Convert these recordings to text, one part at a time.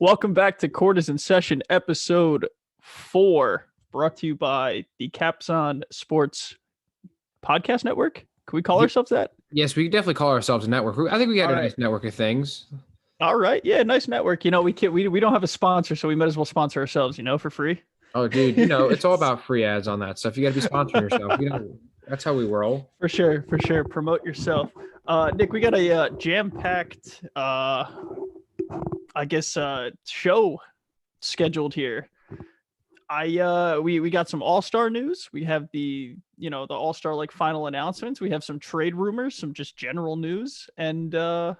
Welcome back to Court in Session, episode 4, brought to you by the Capson Sports Podcast Network. Can we call ourselves that? Yes, we definitely call ourselves a network. I think we got All a right. nice network of things. All right. Yeah, nice network. You know, we don't have a sponsor, so we might as well sponsor ourselves, for free. Oh, dude, it's all about free ads on that stuff. You got to be sponsoring yourself. That's how we roll. For sure. Promote yourself. Nick, we got a jam-packed, show scheduled here. We got some All-Star news. We have the All-Star final announcements. We have some trade rumors, some just general news, and you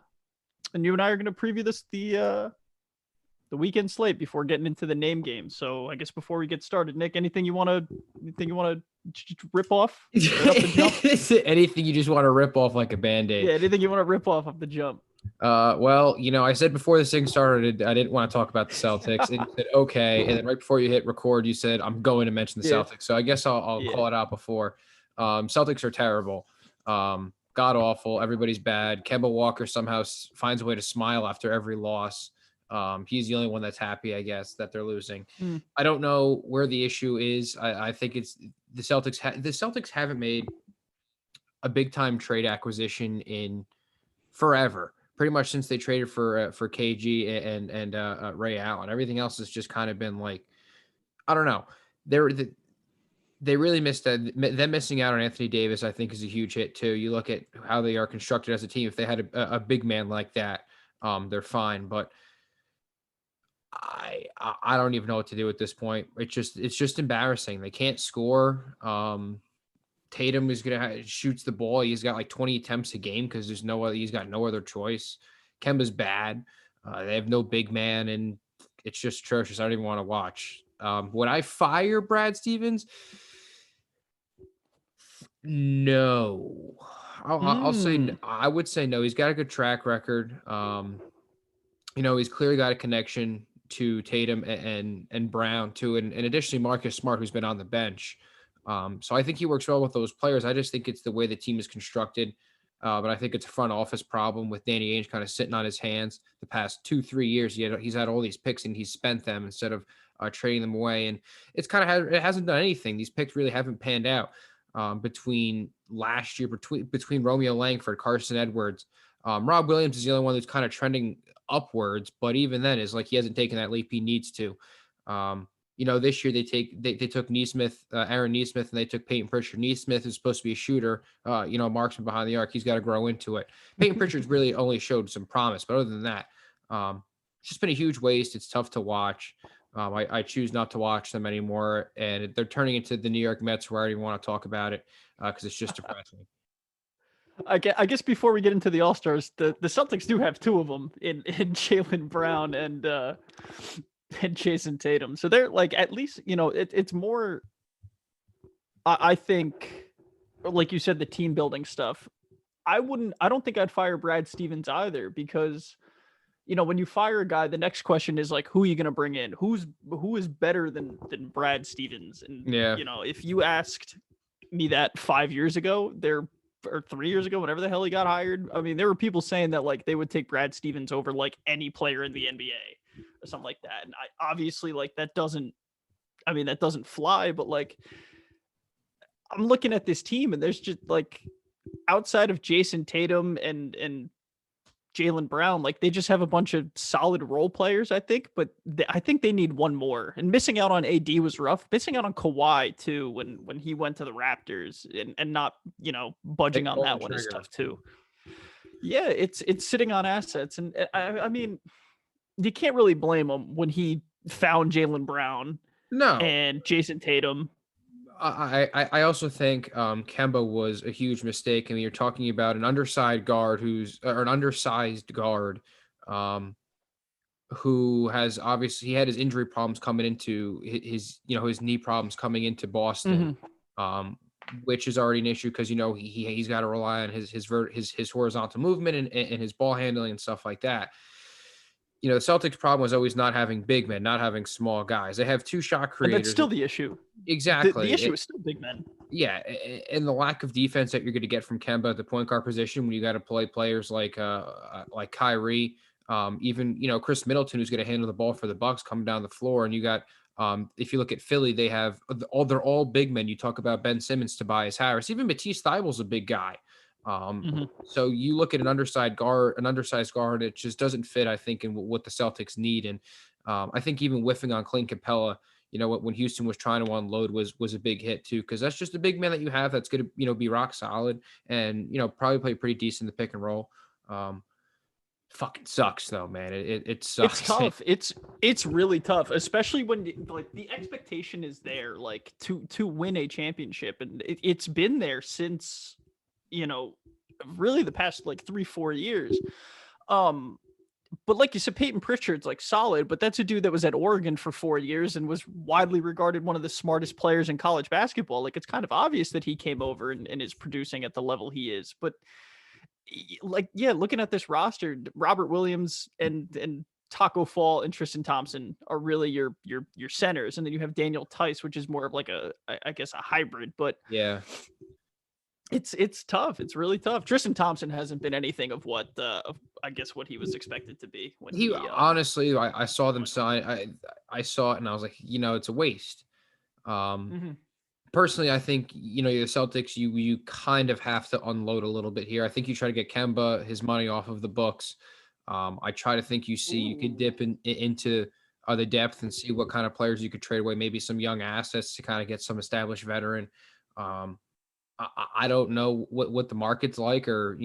and I are going to preview the weekend slate before getting into the name game. So I guess before we get started, Nick, anything you want to rip off? Anything you just want to rip off like a Band-Aid? Yeah, anything you want to rip off the jump. Well, I said before this thing started, I didn't want to talk about the Celtics. And you said, okay. And then right before you hit record, you said, I'm going to mention the Celtics. So I guess I'll call it out before. Celtics are terrible. God awful. Everybody's bad. Kemba Walker somehow finds a way to smile after every loss. He's the only one that's happy, I guess, that they're losing. I don't know where the issue is. I think it's the Celtics. The Celtics haven't made a big time trade acquisition in forever. Pretty much since they traded for KG and Ray Allen. Everything else has just kind of been like, I don't know. They really missed that. Them missing out on Anthony Davis, I think, is a huge hit too. You look at how they are constructed as a team. If they had a big man like that, they're fine. But I don't even know what to do at this point. It's just embarrassing. They can't score. Tatum is shoots the ball. He's got like 20 attempts a game because he's got no other choice. Kemba's bad. They have no big man, and it's just atrocious. I don't even want to watch. Would I fire Brad Stevens? No. I'll say I would say no. He's got a good track record. He's clearly got a connection to Tatum and Brown too, and additionally Marcus Smart, who's been on the bench. So I think he works well with those players. I just think it's the way the team is constructed. But I think it's a front office problem with Danny Ainge kind of sitting on his hands the past 2-3 years. He's had all these picks and he's spent them instead of trading them away. And it hasn't done anything. These picks really haven't panned out between last year, between Romeo Langford, Carson Edwards. Rob Williams is the only one that's kind of trending upwards, but even then is like he hasn't taken that leap he needs to. This year they took Nesmith, Aaron Nesmith, and they took Peyton Pritchard. Nesmith is supposed to be a shooter, marksman behind the arc. He's got to grow into it. Peyton Pritchard's really only showed some promise, but other than that, it's just been a huge waste. It's tough to watch. I choose not to watch them anymore, and they're turning into the New York Mets where I don't even want to talk about it because it's just depressing. I guess before we get into the All-Stars, the Celtics do have two of them in Jaylen Brown and Jason Tatum. So they're like, at least, it's more, I think, like you said, the team building stuff. I don't think I'd fire Brad Stevens either because, when you fire a guy, the next question is like, who are you going to bring in? Who is better than Brad Stevens? And, if you asked me that 5 years ago, or 3 years ago, whenever the hell he got hired, I mean, there were people saying that like they would take Brad Stevens over like any player in the NBA or something like that. And I obviously that doesn't fly, but like I'm looking at this team and there's just like outside of Jason Tatum and Jaylen Brown, like they just have a bunch of solid role players, I think, but I think they need one more. And missing out on AD was rough. Missing out on Kawhi too when he went to the Raptors and not, budging on that one is tough too. Yeah, it's sitting on assets, and I mean, you can't really blame him when he found Jaylen Brown, and Jason Tatum. I also think Kemba was a huge mistake. I mean, you're talking about an undersized guard who has obviously he had his injury problems coming into his knee problems coming into Boston, which is already an issue because he's got to rely on his horizontal movement and his ball handling and stuff like that. The Celtics' problem was always not having big men, not having small guys. They have two shot creators. And that's still the issue. Exactly. The issue is still big men. Yeah, and the lack of defense that you're going to get from Kemba at the point guard position when you got to play players like Kyrie, Even, Chris Middleton, who's going to handle the ball for the Bucks, coming down the floor. And you got, if you look at Philly, they have they're all big men. You talk about Ben Simmons, Tobias Harris, even Matisse Thybulle's a big guy. So you look at an undersized guard, it just doesn't fit, I think, in what the Celtics need. And I think even whiffing on Clint Capella, when Houston was trying to unload was a big hit too, because that's just a big man that you have that's going to, be rock solid and, probably play pretty decent in the pick and roll. Fucking sucks though, man. It sucks. It's tough. It's really tough, especially when like the expectation is there, like to win a championship, and it's been there since, really the past like 3-4 years. But like you said, Peyton Pritchard's like solid, but that's a dude that was at Oregon for 4 years and was widely regarded one of the smartest players in college basketball. Like, it's kind of obvious that he came over and is producing at the level he is. But like, yeah, looking at this roster, Robert Williams and Taco Fall and Tristan Thompson are really your centers, and then you have Daniel Tice, which is more of like I guess a hybrid. But Yeah. It's tough. It's really tough. Tristan Thompson hasn't been anything of what I guess what he was expected to be when He honestly, I saw them sign. I saw it and I was like, it's a waste. Personally, I think the Celtics, you kind of have to unload a little bit here. I think you try to get Kemba his money off of the books. I try to think you could dip into the depth and see what kind of players you could trade away. Maybe some young assets to kind of get some established veteran. I don't know what the market's like, or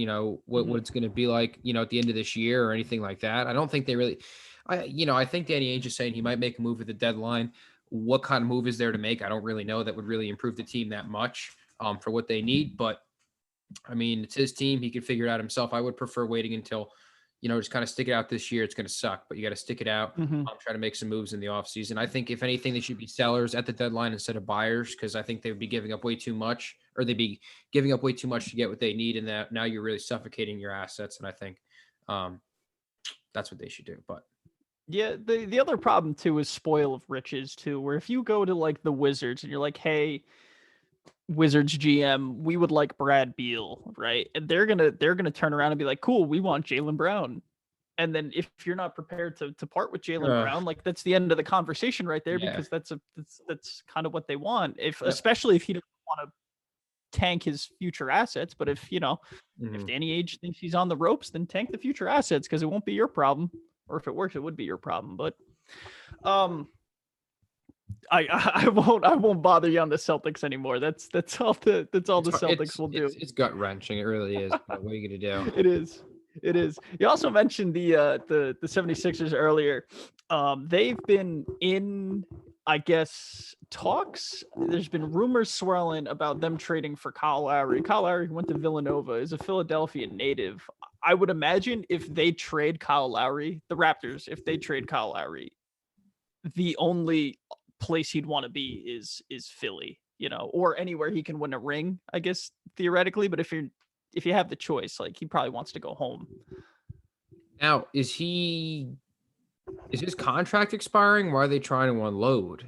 what it's going to be like at the end of this year or anything like that. I don't think they really. I think Danny Ainge is saying he might make a move at the deadline. What kind of move is there to make? I don't really know that would really improve the team that much for what they need. But I mean, it's his team. He can figure it out himself. I would prefer waiting until, just kind of stick it out this year. It's going to suck, but you got to stick it out. Try to make some moves in the offseason. I think if anything, they should be sellers at the deadline instead of buyers, because I think they would be giving up way too much, or they'd be giving up way too much to get what they need. And that now you're really suffocating your assets. And I think that's what they should do. But yeah, the other problem too is spoil of riches too, where if you go to like the Wizards and you're like, hey, Wizards GM, we would like Brad Beal, right? And they're gonna turn around and be like, cool, we want Jaylen Brown. And then if you're not prepared to part with Jaylen Brown, like that's the end of the conversation right there, because that's kind of what they want. Especially if he doesn't want to tank his future assets. But if if Danny Ainge thinks he's on the ropes, then tank the future assets, because it won't be your problem. Or if it works, it would be your problem. But I won't bother you on the Celtics anymore. That's all the Celtics will do. It's gut wrenching. It really is. What are you gonna do? It is. You also mentioned the 76ers earlier. They've been in, I guess, talks. There's been rumors swirling about them trading for Kyle Lowry. Kyle Lowry went to Villanova, is a Philadelphia native. I would imagine if they trade Kyle Lowry, the Raptors, if they trade Kyle Lowry, the only place he'd want to be is Philly, or anywhere he can win a ring, I guess, theoretically. But if you have the choice, like, he probably wants to go home. Now, is his contract expiring? Why are they trying to unload?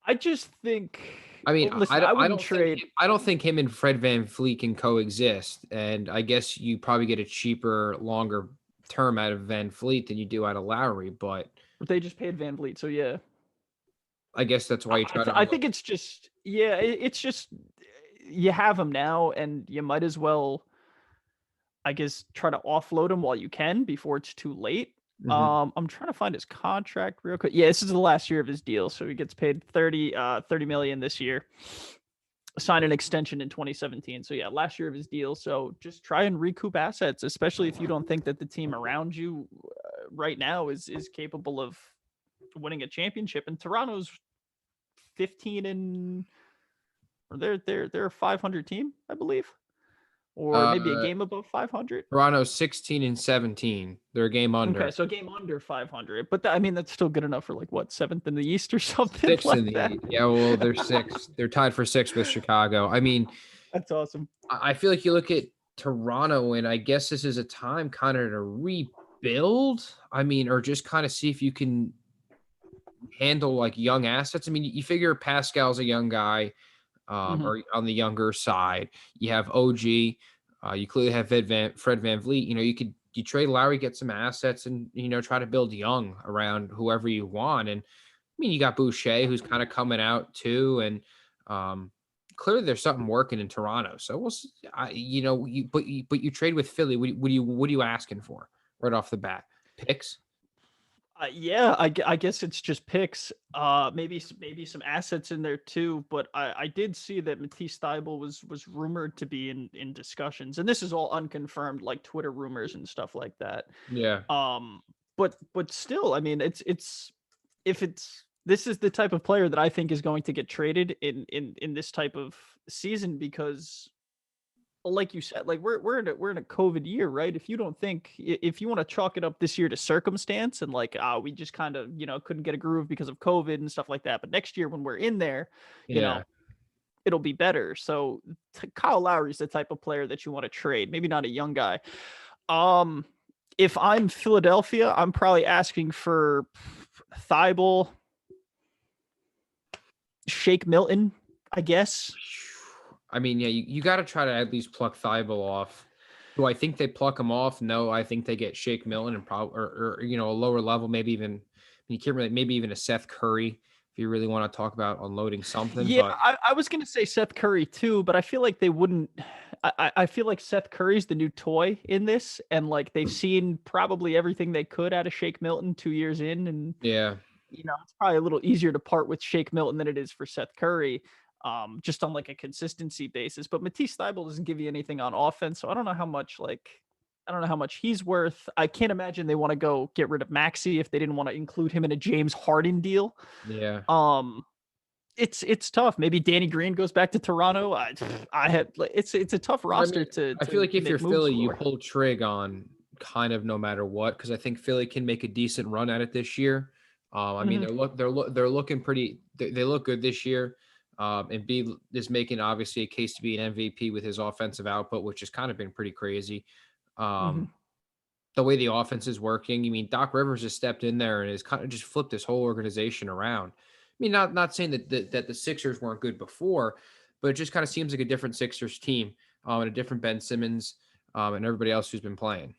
I just think. I mean, listen, I don't think him and Fred VanVleet can coexist, and I guess you probably get a cheaper, longer term out of VanVleet than you do out of Lowry. But they just paid VanVleet, so yeah. I guess that's why you try to. I think it's just it's just you have him now, and you might as well, I guess, try to offload him while you can before it's too late. I'm trying to find his contract real quick. Yeah, this is the last year of his deal, so he gets paid $30 million this year. Signed an extension in 2017. So yeah, last year of his deal. So just try and recoup assets, especially if you don't think that the team around you right now is capable of winning a championship. And Toronto's 15 and they're a 500 team, I believe. Or maybe a game above 500. Toronto's 16 and 17. They're a game under. Okay, so a game under 500. But that's still good enough for, like, what, 7th in the East or something? Sixth in the East. Yeah, well, they're 6th. They're tied for 6th with Chicago. I mean, that's awesome. I feel like you look at Toronto, and I guess this is a time kind of to rebuild. I mean, or just kind of see if you can handle, like, young assets. I mean, you figure Pascal's a young guy. Or on the younger side, you have OG. You clearly have Fred VanVleet. You could you trade Lowry, get some assets, and try to build young around whoever you want. And I mean, you got Boucher, who's kind of coming out too, and clearly there's something working in Toronto. So we'll, but you trade with Philly. What are you asking for right off the bat? Picks? Yeah, I guess it's just picks. Maybe some assets in there too. But I did see that Matisse Thybulle was rumored to be in discussions, and this is all unconfirmed, like Twitter rumors and stuff like that. Yeah, But still, I mean, it's if it's this is the type of player that I think is going to get traded in this type of season because like you said, like we're in a COVID year, right? If you don't think if you want to chalk it up this year to circumstance and like we just kind of couldn't get a groove because of COVID and stuff like that, but next year when we're in there, you yeah. know it'll be better. So Kyle Lowry is the type of player that you want to trade, maybe not a young guy. Um, if I'm Philadelphia, I'm probably asking for Thibault, Shake Milton, I guess. I mean, yeah, you got to try to at least pluck Thibault off. Do I think they pluck him off? No, I think they get Shake Milton and probably or a lower level, maybe even you can't really maybe even a Seth Curry if you really want to talk about unloading something. Yeah, But I was gonna say Seth Curry too, but I feel like they wouldn't. I feel like Seth Curry's the new toy in this, and like they've seen probably everything they could out of Shake Milton 2 years in, and yeah, it's probably a little easier to part with Shake Milton than it is for Seth Curry, just on like a consistency basis. But Matisse Thybulle doesn't give you anything on offense, so I don't know how much he's worth. I can't imagine they want to go get rid of Maxey if they didn't want to include him in a James Harden deal. yeah. Um, it's tough. Maybe Danny Green goes back to Toronto. I had like it's a tough I roster mean, to I feel like if you're make moves Philly, you for. pull trig on kind of no matter what because I think Philly can make a decent run at it this year. I mean, Mhm, they're looking pretty. They look good this year. And B is making obviously a case to be an MVP with his offensive output, which has kind of been pretty crazy. mhm. Um, the way the offense is working. I mean, Doc Rivers has stepped in there and has kind of just flipped this whole organization around. I mean, not saying that the Sixers weren't good before, but it just kind of seems like a different Sixers team and a different Ben Simmons and everybody else who's been playing.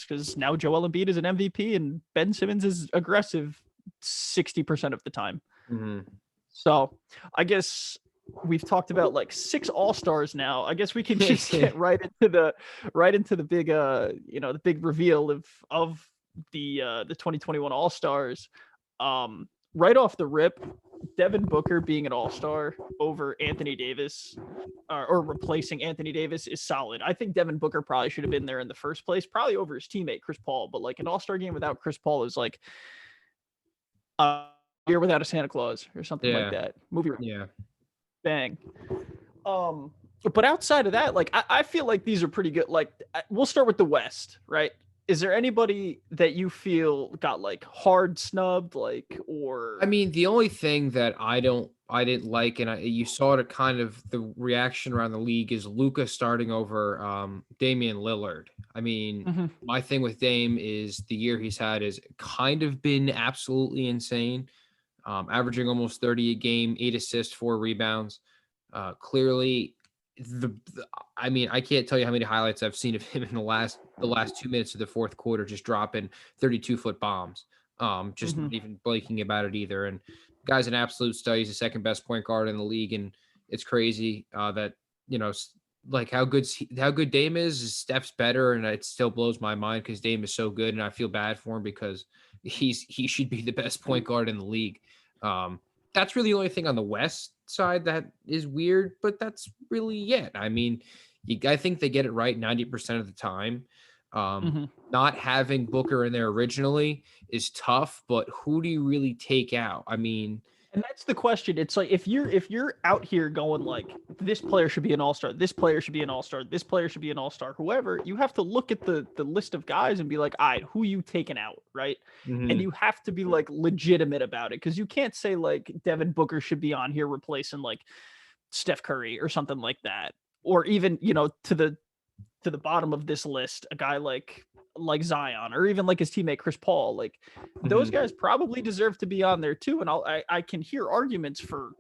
'Cause now Joel Embiid is an MVP and Ben Simmons is aggressive 60% of the time. Hmm. So I guess we've talked about like 6 all-stars now. I guess we can just get right into the big the big reveal of the 2021 all-stars. Right off the rip, Devin Booker being an all-star over Anthony Davis or replacing Anthony Davis is solid. I think Devin Booker probably should have been there in the first place, probably over his teammate Chris Paul, but like an all-star game without Chris Paul is like a year without a Santa Claus or something like Yeah, that. Movie yeah. bang. Um, but outside of that, like I feel like these are pretty good. Like we'll start with the West, right? Is there anybody that you feel got like hard snubbed, like I or mean, the only thing that I didn't like, and you saw it kind of the reaction around the league is Luca starting over Damian Lillard. I mean, Mhm, my thing with Dame is the year he's had has kind of been absolutely insane, averaging almost 30 a game, 8 assists, 4 rebounds. Clearly, I mean, I can't tell you how many highlights I've seen of him in the last 2 minutes of the fourth quarter, just dropping 32-foot bombs. Just mhm. not even blinking about it either. And guy's an absolute stud. He's the second best point guard in the league, and it's crazy that you know like how good Dame is Steph's better, and it still blows my mind because Dame is so good, and I feel bad for him because he should be the best point guard in the league. Um, that's really the only thing on the West side that is weird, but that's really it. I mean, I think they get it right 90% of the time. Mhm. Not having Booker in there originally is tough, but who do you really take out? I mean, And that's the question. It's like if you're out here going like this player should be an all-star, this player should be an all-star, this player should be an all-star, whoever, you have to look at the list of guys and be like, all right, who you taking out, right? And mhm, you have to be like legitimate about it because you can't say like Devin Booker should be on here replacing like Steph Curry or something like that. or even, to the bottom of this list, a guy like Zion, or even like his teammate Chris Paul, like those guys probably deserve to be on there too. And I can hear arguments for,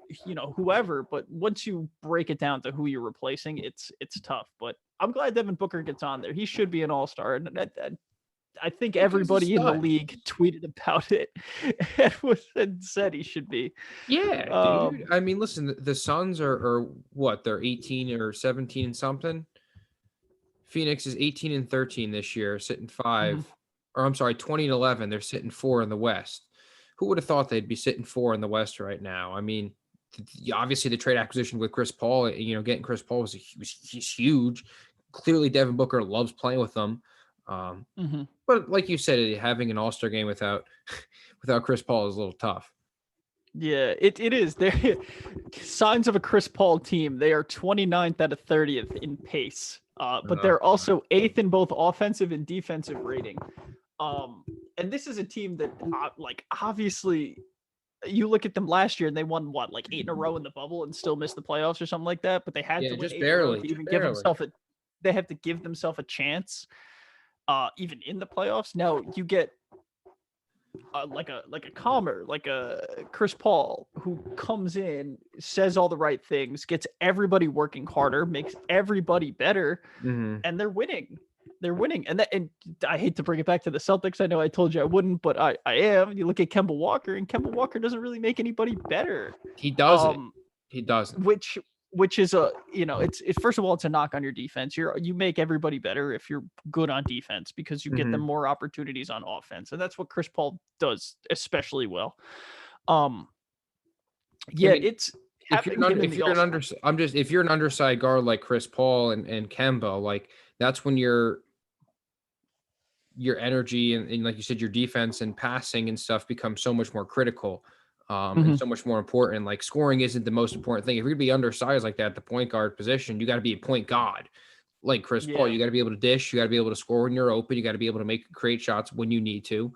whoever, but once you break it down to who you're replacing, it's tough. But I'm glad Devin Booker gets on there. He should be an all-star. And I think everybody in the league tweeted about it and said he should be. Yeah, dude. I mean, listen, the Suns are what? They're 18 or 17 and something. Phoenix is 18 and 13 this year, sitting 5. Mhm. Or I'm sorry, 20 and 11. They're sitting 4 in the West. Who would have thought they'd be sitting 4 in the West right now? I mean, obviously the trade acquisition with Chris Paul, getting Chris Paul was huge. Clearly, Devin Booker loves playing with them. But like you said, having an All-Star game without Chris Paul is a little tough. Yeah, it is. There signs of a Chris Paul team. They are 29th out of 30th in pace. But they're also 8th in both offensive and defensive rating. And this is a team that, obviously, you look at them last year and they won what, like 8 in a row in the bubble and still missed the playoffs or something like that. But they had to win just 8 barely to even give themselves they have to give themselves a chance, even in the playoffs. Now you get like a Calmer, like a Chris Paul, who comes in, says all the right things, gets everybody working harder, makes everybody better, and they're winning. They're winning. And I hate to bring it back to the Celtics. I know I told you I wouldn't, but I am. You look at Kemba Walker, and Kemba Walker doesn't really make anybody better. He doesn't. He doesn't. Which is it's first of all, it's a knock on your defense. You make everybody better if you're good on defense, because you get them more opportunities on offense, and that's what Chris Paul does especially well. It's if you're an underside guard like Chris Paul and Kemba, like that's when your energy and like you said, your defense and passing and stuff becomes so much more critical. And so much more important. Like scoring isn't the most important thing. If you're gonna be undersized like that at the point guard position, you got to be a point god like Chris Paul. You got to be able to dish. You got to be able to score when you're open. You got to be able to create shots when you need to.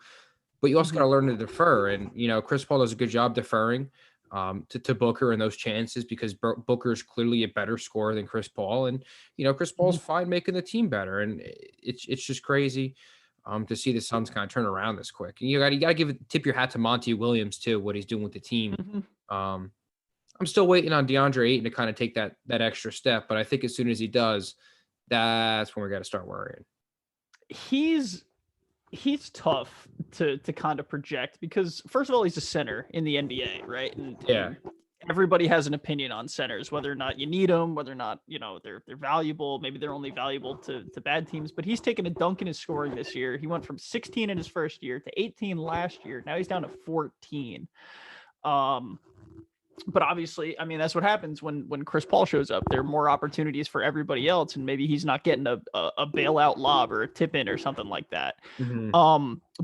But you also got to learn to defer. And Chris Paul does a good job deferring to Booker and those chances, because Booker is clearly a better scorer than Chris Paul. And Chris Paul's fine making the team better. And it's just crazy. To see the Suns kind of turn around this quick. And you got to tip your hat to Monty Williams too, what he's doing with the team. I'm still waiting on DeAndre Ayton to kind of take that extra step, but I think as soon as he does, that's when we got to start worrying. He's tough to kind of project, because first of all, he's a center in the NBA, right? And everybody has an opinion on centers, whether or not you need them, whether or not, they're valuable. Maybe they're only valuable to bad teams, but he's taken a dunk in his scoring this year. He went from 16 in his first year to 18 last year. Now he's down to 14. But obviously, I mean, that's what happens when Chris Paul shows up. There are more opportunities for everybody else, and maybe he's not getting a bailout lob or a tip in or something like that.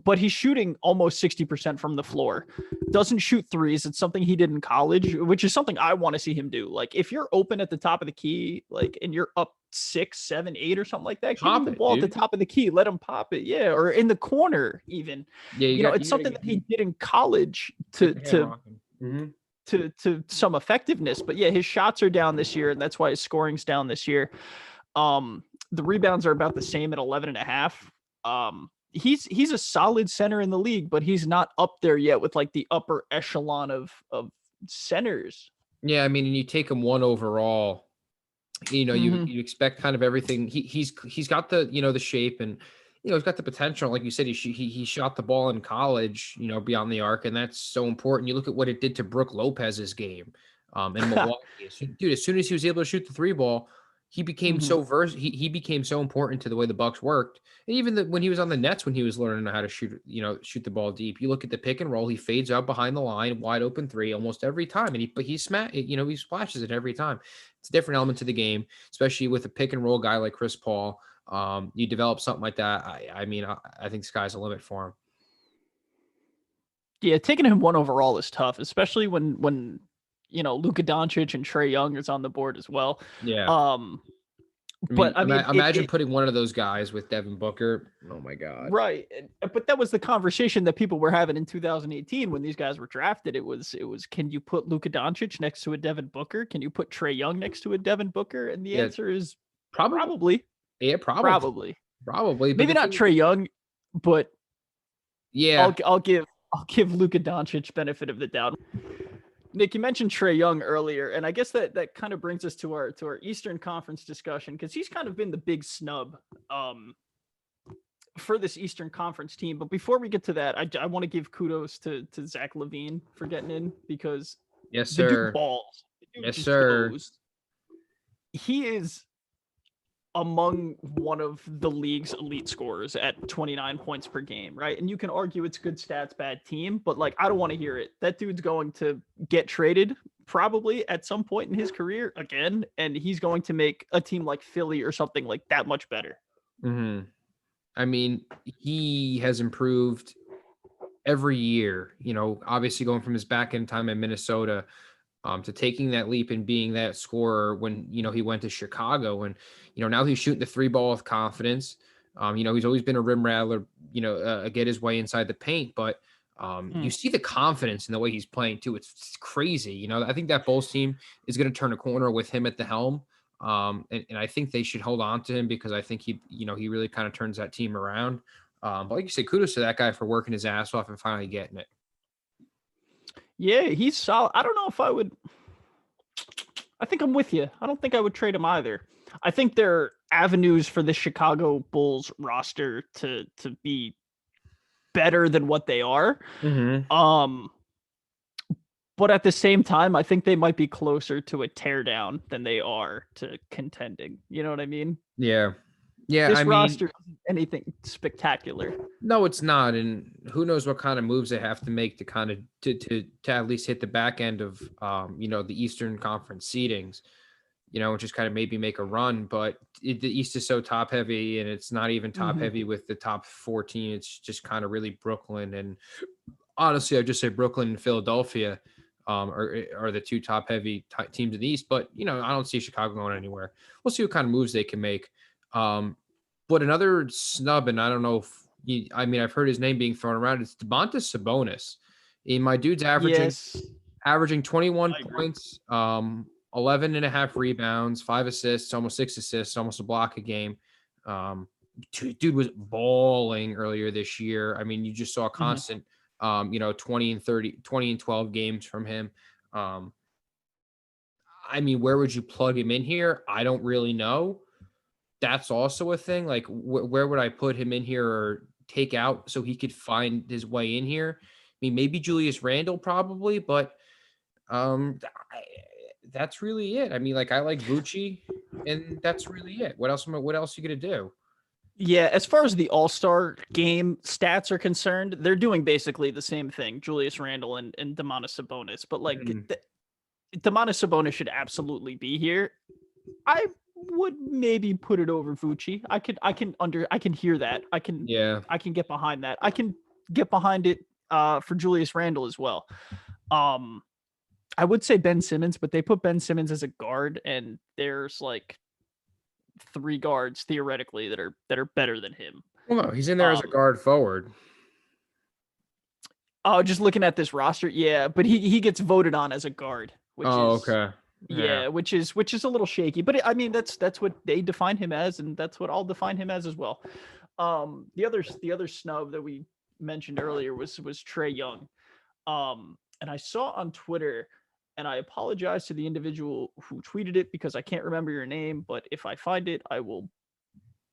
But he's shooting almost 60% from the floor. Doesn't shoot threes. It's something he did in college, which is something I want to see him do. Like, if you're open at the top of the key, like, and you're up 6, 7, 8 or something like that, give him the ball at the top of the key, let him pop it. Yeah, or in the corner even. It's something that he did in college to some effectiveness. But yeah, his shots are down this year, and that's why his scoring's down this year. The rebounds are about the same at 11.5. He's a solid center in the league, but he's not up there yet with like the upper echelon of centers. Yeah, I mean, and you take him 1 overall, you expect kind of everything. He's got the the shape, and he's got the potential. Like you said, he shot the ball in college, beyond the arc, and that's so important. You look at what it did to Brook Lopez's game in Milwaukee. Dude, as soon as he was able to shoot the 3 ball, he became so he became so important to the way the Bucks worked. And even when he was on the Nets, when he was learning how to shoot the ball deep, you look at the pick and roll, he fades out behind the line, wide open 3 almost every time. And he splashes it every time. It's a different element to the game, especially with a pick and roll guy like Chris Paul. You develop something like that. I think the sky's the limit for him. Yeah, taking him 1 overall is tough, especially when Luka Doncic and Trae Young is on the board as well. Yeah. I But mean, I mean, imagine putting one of those guys with Devin Booker. Oh my God. right. But that was the conversation that people were having in 2018 when these guys were drafted. It was can you put Luka Doncic next to a Devin Booker? Can you put Trae Young next to a Devin Booker? And the Yeah, answer is probably. probably, Yeah, probably. probably. Probably. But Maybe the not thing, Trae Young, but yeah. I'll give Luka Doncic benefit of the doubt. Nick, you mentioned Trae Young earlier, and I guess that kind of brings us to our Eastern Conference discussion because he's kind of been the big snub for this Eastern Conference team. But before we get to that, I want to give kudos to Zach LaVine for getting in because Yes, the dude sir. balls. The dude Yes, just sir. goes. He is among one of the league's elite scorers at 29 points per game, right? And you can argue it's good stats, bad team, but like I don't want to hear it. That dude's going to get traded probably at some point in his career again, and he's going to make a team like Philly or something like that much better. Hmm. I mean, he has improved every year. Obviously going from his back end time in Minnesota to taking that leap and being that scorer when he went to Chicago, and now he's shooting the three ball with confidence. He's always been a rim rattler. Get his way inside the paint, but you see the confidence in the way he's playing too. It's crazy. I think that Bulls team is going to turn a corner with him at the helm. And I think they should hold on to him because I think he really kind of turns that team around. But like you say, kudos to that guy for working his ass off and finally getting it. Yeah, he's solid. I don't know if I would. I think I'm with you. I don't think I would trade him either. I think there are avenues for the Chicago Bulls roster to be better than what they are. Mm-hmm. But at the same time, I think they might be closer to a teardown than they are to contending. You know what I mean? Yeah. Yeah. This I mean, roster isn't anything spectacular. no, it's not. And who knows what kind of moves they have to make to kind of to at least hit the back end of the Eastern Conference seedings, just kind of maybe make a run. But the East is so top heavy, and it's not even top Mm-hmm. heavy with the top 14. It's just kind of really Brooklyn, and honestly, I'd just say Brooklyn and Philadelphia are the two top heavy teams in the East. But I don't see Chicago going anywhere. We'll see what kind of moves they can make. But another snub, and I don't know if I've heard his name being thrown around. It's Domantas Sabonis. My dude's Yes, averaging 21 I agree. points, 11 and a half rebounds, 5 assists, almost 6 assists, almost a block a game. Dude was balling earlier this year. I mean, you just saw a Mm-hmm. constant, 20 and 30, 20 and 12 games from him. I mean, where would you plug him in here? I don't really know. That's also a thing. Like, where would I put him in here or take out so he could find his way in here? I mean, maybe Julius Randle probably, but that's really it. I mean, like I like Vucci, and that's really it. What else? What else are you gonna do? Yeah, as far as the All-Star game stats are concerned, they're doing basically the same thing, Julius Randle and Domantas Sabonis. But like Domantas Sabonis should absolutely be here. I would maybe put it over Vucci. I can hear that. Yeah. I can get behind that. I can get behind it for Julius Randle as well. I would say Ben Simmons, but they put Ben Simmons as a guard, and there's like 3 guards theoretically that are better than him. Well, no, he's in there as a Um, guard forward. oh, just looking at this roster, yeah, but he gets voted on as a guard, which Oh, is okay. Yeah. yeah, which is a little shaky. But I mean, that's what they define him as, and that's what I'll define him as well. The other snub that we mentioned earlier was Trae Young. And I saw on Twitter, and I apologize to the individual who tweeted it because I can't remember your name, but if I find it, I will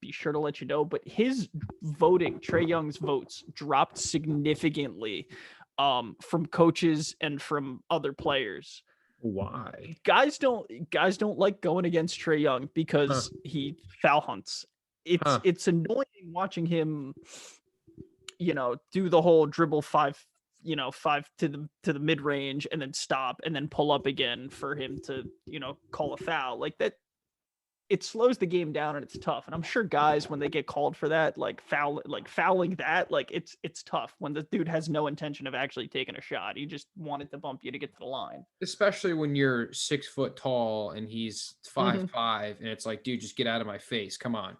be sure to let you know. But his voting, Trae Young's votes, dropped significantly from coaches and from other players. Why? Guys don't like going against Trae Young Huh. because he foul hunts. It's Huh. it's annoying watching him, do the whole dribble five to the mid range and then stop and then pull up again for him to call a foul like that. it slows the game down and it's tough. And I'm sure guys, when they get called for that, fouling that, it's tough when the dude has no intention of actually taking a shot. He just wanted to bump you to get to the line. Especially when you're 6 foot tall and he's Mm-hmm. 5'5", and it's like, dude, just get out of my face. Come on.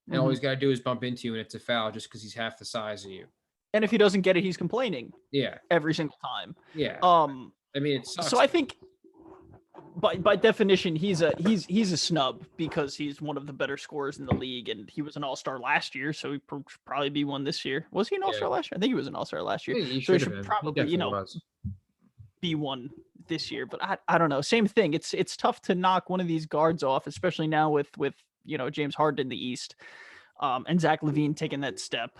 And all Mm-hmm. he's got to do is bump into you, and it's a foul just because he's half the size of you. And if he doesn't get it, he's complaining Yeah. every single time. Yeah. I mean, it sucks. So I think by definition, he's a snub because he's one of the better scorers in the league, and he was an all-star last year, so he probably be one this year. Was he an all-star last year? I think he was an all-star last year. He So he should should have been. probably, He definitely was. be one this year. But I don't know. Same thing. It's tough to knock one of these guards off, especially now with James Harden in the East, and Zach LaVine taking that step.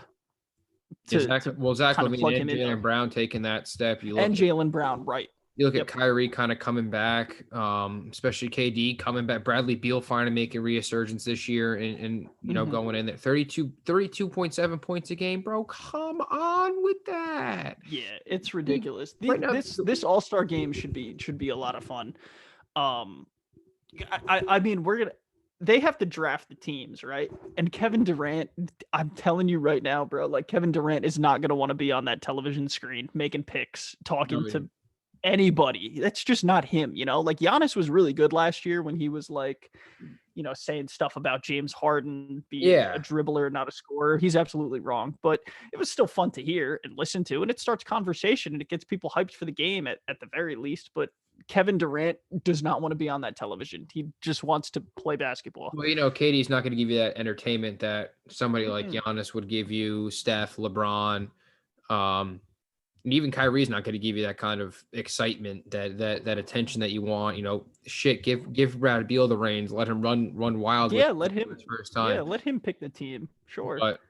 Zach LaVine and Jaylen in Brown taking that step. And Jaylen Brown, right. You look at Kyrie kind of coming back, especially KD coming back. Bradley Beal finally making resurgence this year and going in there. 32.7 points a game, bro. Come on with that. Yeah, it's ridiculous. This All-Star game should be a lot of fun. I mean, they have to draft the teams, right? And Kevin Durant, I'm telling you right now, bro, like Kevin Durant is not going to want to be on that television screen making picks, talking to anybody. That's just not him, Like Giannis was really good last year when he was like, saying stuff about James Harden being a dribbler, not a scorer. He's absolutely wrong, but it was still fun to hear and listen to, and it starts conversation and it gets people hyped for the game at the very least. But Kevin Durant does not want to be on that television. He just wants to play basketball. Well, KD's not going to give you that entertainment that somebody like Giannis would give you, Steph, LeBron, and even Kyrie's not going to give you that kind of excitement, that attention that you want. Give Brad Beal the reins, let him run wild. Yeah, let him first time. Yeah, let him pick the team. Sure. But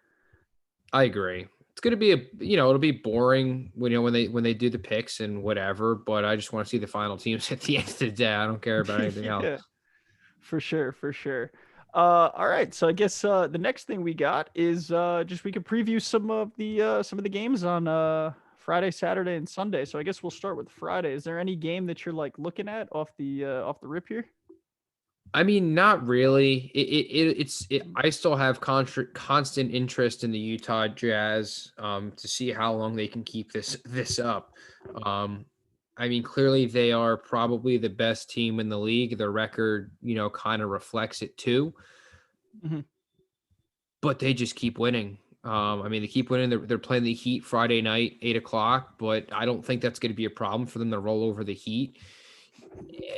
I agree. It's going to be it'll be boring when they do the picks and whatever. But I just want to see the final teams at the end of the day. I don't care about anything else. For sure. All right, so I guess the next thing we got is just we could preview some of the games on Friday, Saturday, and Sunday. So I guess we'll start with Friday. Is there any game that you're like looking at off the rip here? I mean, not really. I still have constant interest in the Utah Jazz to see how long they can keep this up. I mean, clearly they are probably the best team in the league. Their record, kind of reflects it too. Mm-hmm. But they just keep winning. I mean, they keep winning. They're playing the Heat Friday night, 8:00, but I don't think that's going to be a problem for them to roll over the Heat.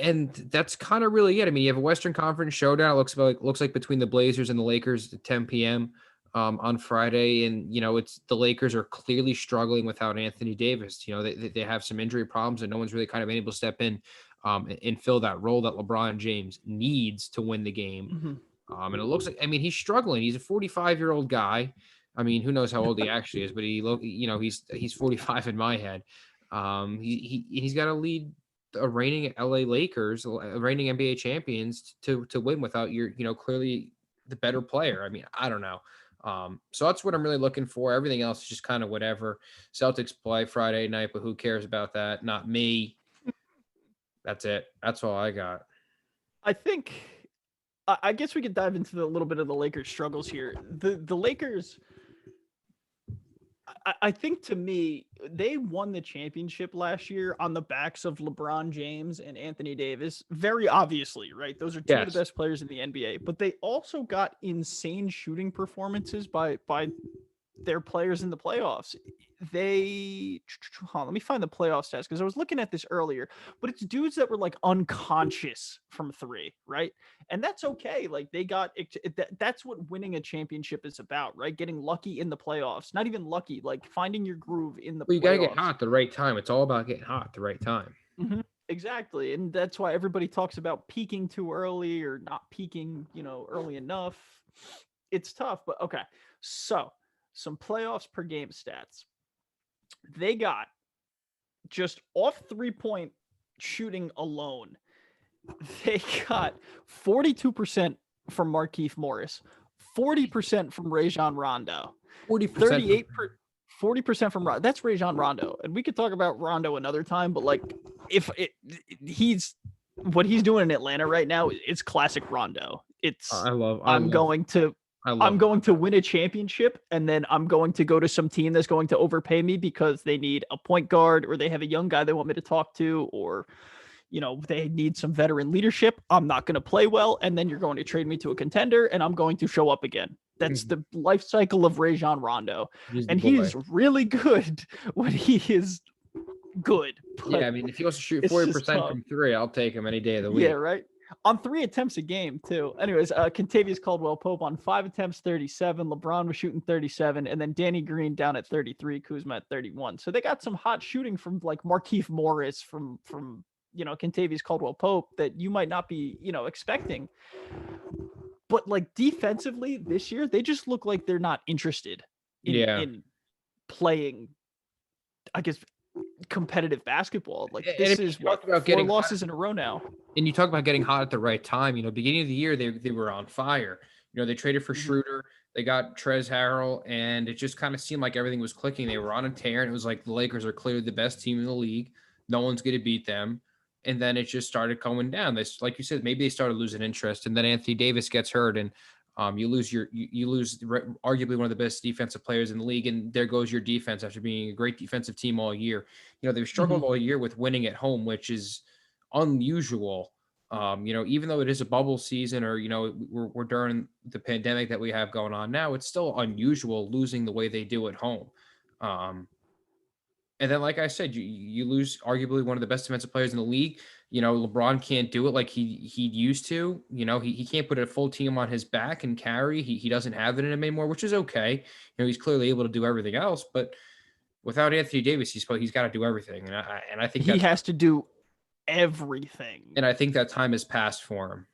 And that's kind of really it. I mean, you have a Western Conference showdown. It looks like between the Blazers and the Lakers at 10 p.m. On Friday, and it's the Lakers are clearly struggling without Anthony Davis. They have some injury problems, and no one's really kind of been able to step in and fill that role that LeBron James needs to win the game. Mm-hmm. And it looks like, I mean, he's struggling. He's a 45-year-old guy. I mean, who knows how old he actually is, but he's 45 in my head. He's got to lead a reigning LA Lakers, reigning NBA champions to win without clearly the better player. I mean, I don't know. So that's what I'm really looking for. Everything else is just kind of whatever. Celtics play Friday night, but who cares about that? Not me. That's it. That's all I got. I guess we could dive into a little bit of the Lakers' struggles here. The Lakers, I think, to me, they won the championship last year on the backs of LeBron James and Anthony Davis. Very obviously, right? Those are two of the best players in the NBA. But they also got insane shooting performances by their players in the playoffs. Let me find the playoff stats because I was looking at this earlier, but it's dudes that were like unconscious from three, right? And that's okay. Like that's what winning a championship is about, right? Getting lucky in the playoffs. Not even lucky, like finding your groove in the playoffs. You got to get hot at the right time. It's all about getting hot at the right time. Mm-hmm. Exactly. And that's why everybody talks about peaking too early or not peaking, early enough. It's tough, but okay. So some playoffs per game stats. They got just off 3-point shooting alone. They got 42% from Markieff Morris, 40% from Rajon Rondo, 40% from Rondo. That's Rajon Rondo. And we could talk about Rondo another time, but what he's doing in Atlanta right now is classic Rondo. It's I love I I'm love going to I I'm love going to win a championship, and then I'm going to go to some team that's going to overpay me because they need a point guard or they have a young guy they want me to talk to, or they need some veteran leadership. I'm not going to play well, and then you're going to trade me to a contender, and I'm going to show up again. That's Mhm. the life cycle of Rajon Rondo, He's the and he boy. is really good when he is good, Yeah, but I mean, if he wants to shoot it's just 40% tough. from three, I'll take him any day of the Yeah, week. right. On 3 attempts a game too. Anyways, Contavious Caldwell Pope on 5 attempts, 37. LeBron was shooting 37, and then Danny Green down at 33. Kuzma at 31. So they got some hot shooting from like Markieff Morris, from Contavious Caldwell Pope that you might not be expecting. But like defensively this year, they just look like they're not interested in Yeah. in playing, I guess, competitive basketball. Like And this if you is talked what, about four getting hot, losses in a row now. and you talk about getting hot at the right time, beginning of the year, they were on fire. They traded for Mhm. Schroeder, they got Trez Harrell, and it just kind of seemed like everything was clicking. They were on a tear, and it was like the Lakers are clearly the best team in the league. No one's going to beat them. And then it just started going down. This, like you said, maybe they started losing interest, and then Anthony Davis gets hurt, and you lose arguably one of the best defensive players in the league, and there goes your defense after being a great defensive team all year. They've struggled Mhm. all year with winning at home, which is unusual. Even though it is a bubble season, or we're during the pandemic that we have going on now, it's still unusual losing the way they do at home. Um, and then, like I said, you lose arguably one of the best defensive players in the league. LeBron can't do it like he used to. He can't put a full team on his back and carry. He doesn't have it in him anymore, which is okay. He's clearly able to do everything else, but without Anthony Davis, he's got to do everything, and I think He that has to do everything. time has passed for him.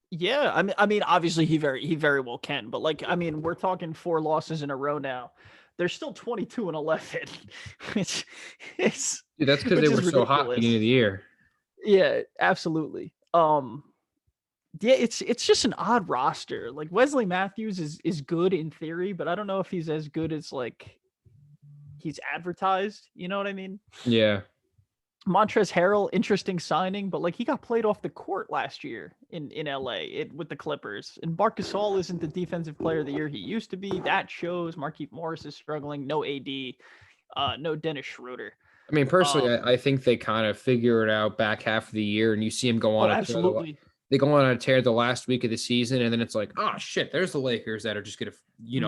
Yeah, I mean, obviously he very well can, but like, I mean, we're talking 4 losses in a row now. They're still 22-11, which is Dude, that's because they which is were so hot beginning of ridiculous. the year. Yeah, absolutely. Yeah, it's just an odd roster. Like Wesley Matthews is good in theory, but I don't know if he's as good as like he's advertised. You know what I mean? Yeah. Montrezl Harrell, interesting signing, but like he got played off the court last year in LA with the Clippers. And Marc Gasol isn't the defensive player of the year he used to be. That shows. Markieff Morris is struggling. No AD. No Dennis Schroeder. I mean, personally, Um. I think they kind of figure it out back half of the year, and you see them go on Oh, a tear. absolutely. They go on a tear the last week of the season, and then it's like, oh shit, there's the Lakers that are just gonna,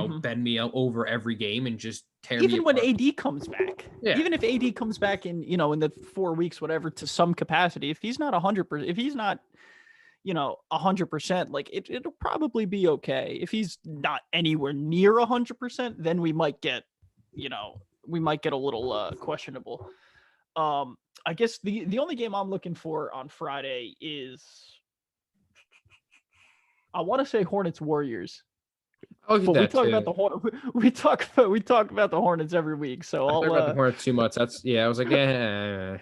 Hmm. bend me over every game and just tear me Even when apart. AD comes back, Yeah, even if AD comes back in the 4 weeks, whatever, to some capacity, if he's not 100%, if he's not 100%, like it'll probably be okay. If he's not anywhere near 100%, then you know, we might get a little questionable. I guess the only game I'm looking for on Friday is, I want to say Hornets Warriors, I'll get but we that talk about too. the we talk about the Hornets every week. So I talk about the I'll Hornets too much. That's yeah. I was like, yeah.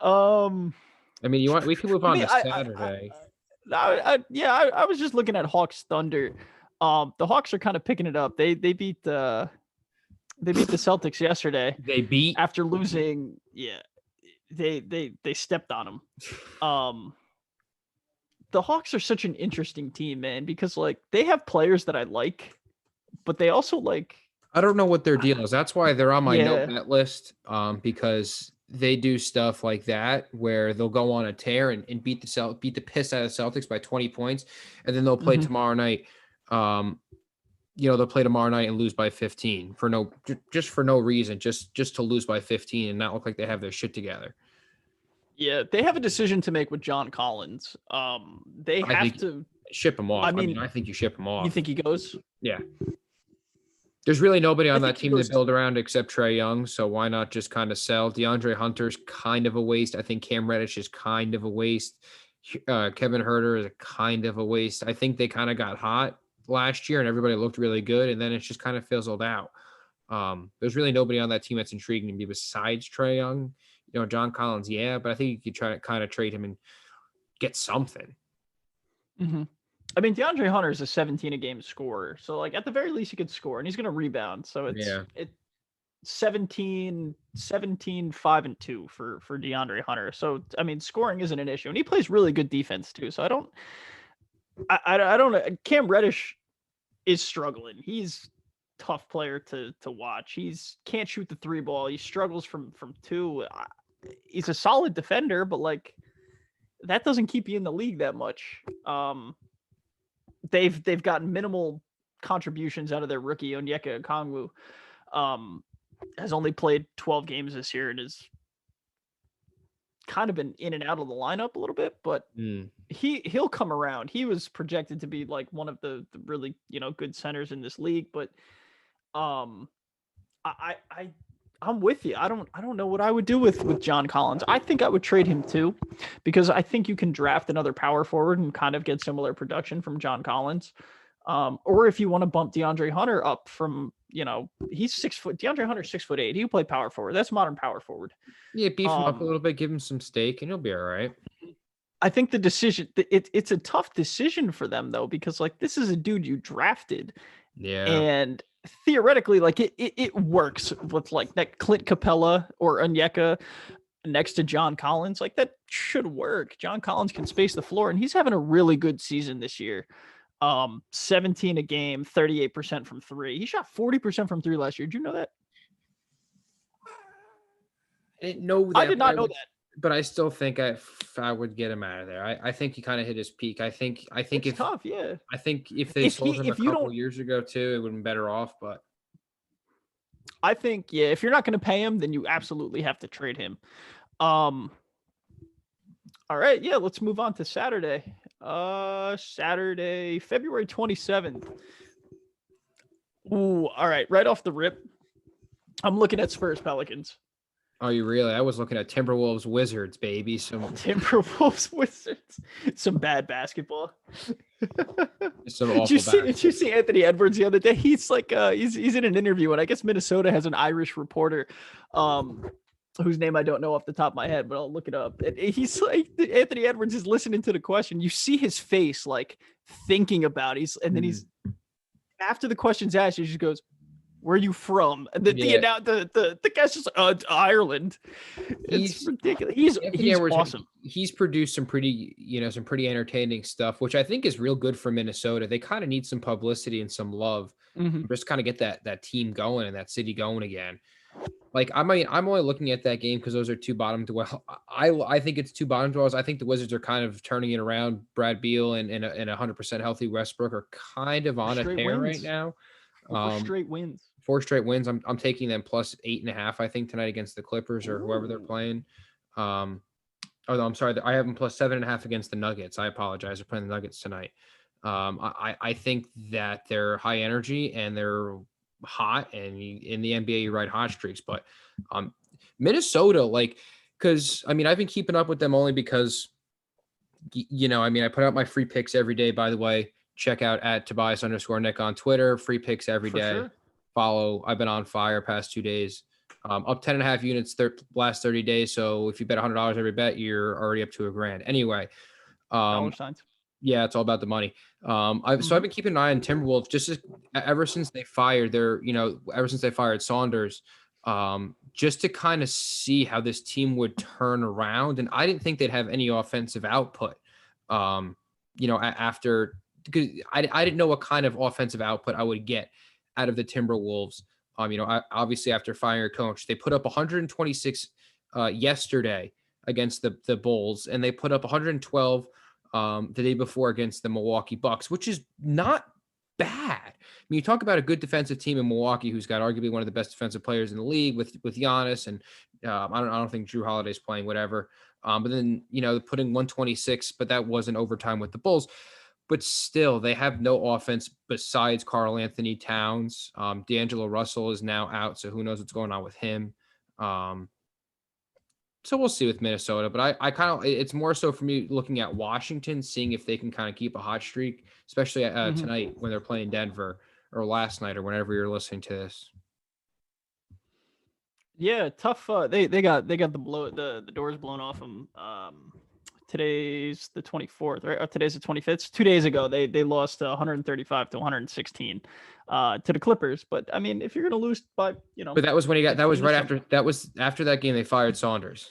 um I mean, we can move I on mean to Saturday. yeah, I was just looking at Hawks Thunder. The Hawks are kind of picking it up. They beat the Celtics yesterday They beat. after losing. Yeah, they stepped on them. Um, the Hawks are such an interesting team, man, because like they have players that I like, but they also like, I don't know what their deal is. That's why they're on my no yeah. bet list. Because they do stuff like that where they'll go on a tear and beat the piss out of the Celtics by 20 points, and then they'll play Mhm. tomorrow night. Um, they'll play tomorrow night and lose by 15 for just for no reason, just to lose by 15 and not look like they have their shit together. Yeah, they have a decision to make with John Collins. They I have think to. ship them I off. I mean, mean, I think you ship them you off. think he goes? Yeah. There's really nobody I on think that he team to goes. build around except Trey Young, so why not just kind of sell? DeAndre Hunter's kind of a waste. I think Cam Reddish is kind of a waste. Kevin Herter is a kind of a waste. I think they kind of got hot last year and everybody looked really good, and then it just kind of fizzled out. There's really nobody on that team that's intriguing to me besides Trey Young. John Collins, yeah, but I think you could try to kind of trade him and get something. Mhm. I mean, DeAndre Hunter is a 17 a game scorer, so like at the very least he could score, and he's going to rebound. So Yeah. 17, 5, and 2 for DeAndre Hunter. So I mean, scoring isn't an issue, and he plays really good defense too. So I don't know. Cam Reddish is struggling. He's tough player to watch. He's can't shoot the three ball. He struggles from two. He's a solid defender, but like that doesn't keep you in the league that much. They've gotten minimal contributions out of their rookie Onyeka Okongwu. Has only played 12 games this year and is kind of been in and out of the lineup a little bit, but he'll come around. He was projected to be like one of the really good centers in this league, but I'm with you. I don't know what I would do with John Collins. I think I would trade him too, because I think you can draft another power forward and kind of get similar production from John Collins. Or if you want to bump DeAndre Hunter up from, he's 6 foot. DeAndre Hunter's 6'8". He can play power forward. That's modern power forward. Yeah, beef him up a little bit, give him some steak, and he'll be all right. I think the decision, it's a tough decision for them though, because like this is a dude you drafted. Yeah. And theoretically, like it works with like that Clint Capella or Onyeka next to John Collins. Like that should work. John Collins can space the floor, and he's having a really good season this year. 17 a game, 38% from three. He shot 40% from three last year. Did you know that? I didn't know that. I did not know that. But I still think I would get him out of there. I think he kind of hit his peak. I think it's if tough, yeah. I think if they sold him a couple years ago too, it would have been better off. But I think, yeah, if you're not going to pay him, then you absolutely have to trade him. All right, yeah, let's move on to Saturday. Saturday, February 27th. Ooh, all right, right off the rip, I'm looking at Spurs Pelicans. Oh, you really? I was looking at Timberwolves Wizards, baby. Some Timberwolves Wizards. Some bad basketball. Some awful did you see Anthony Edwards the other day? He's like he's in an interview, and I guess Minnesota has an Irish reporter, whose name I don't know off the top of my head, but I'll look it up. And he's like, Anthony Edwards is listening to the question. You see his face like thinking about it. And then he's after the question's asked, he just goes, "Where are you from?" And the guy's just like, Ireland. It's ridiculous. He's awesome. He's produced some pretty entertaining stuff, which I think is real good for Minnesota. They kind of need some publicity and some love, just kind of get that team going and that city going again. Like I'm only looking at that game because those are two bottom dwells. I think it's two bottom dwells. I think the Wizards are kind of turning it around. Brad Beal and 100% healthy Westbrook are kind of on a tear right now. 4 straight wins. 4 straight wins. I'm taking them plus 8.5. I think tonight against the Clippers or whoever they're playing. I'm sorry. I have them plus 7.5 against the Nuggets. I apologize. They're playing the Nuggets tonight. I think that they're high energy and they're hot, and in the NBA you ride hot streaks. But Minnesota, because I've been keeping up with them only because I put out my free picks every day. By the way, check out at Tobias_Nick on Twitter. Free picks every day. Sure. Follow. I've been on fire past 2 days. Up 10.5 units last 30 days. So if you bet $100 every bet, you're already up to $1,000. Anyway, dollar signs. Yeah, it's all about the money. So I've been keeping an eye on Timberwolves ever since they fired Saunders, just to kind of see how this team would turn around. And I didn't think they'd have any offensive output, after, because I didn't know what kind of offensive output I would get out of the Timberwolves. Obviously after firing a coach, they put up 126 yesterday against the Bulls, and they put up 112 the day before against the Milwaukee Bucks, which is not bad. You talk about a good defensive team in Milwaukee, who's got arguably one of the best defensive players in the league with Giannis, and I don't think Drew Holiday's playing, whatever. But then putting 126, but that wasn't overtime with the Bulls. But still, they have no offense besides Karl Anthony Towns. D'Angelo Russell is now out, so who knows what's going on with him. So we'll see with Minnesota. But I kind of, it's more so for me looking at Washington, seeing if they can kind of keep a hot streak, especially tonight when they're playing Denver, or last night, or whenever you're listening to this. Yeah, tough. They got the doors blown off them today's the 24th, right? Or today's the 25th. 2 days ago, they lost 135 to 116 to the Clippers. But I mean, if you're gonna lose by, But that was when he got. That was 15 to right something. after. That was after that game. They fired Saunders.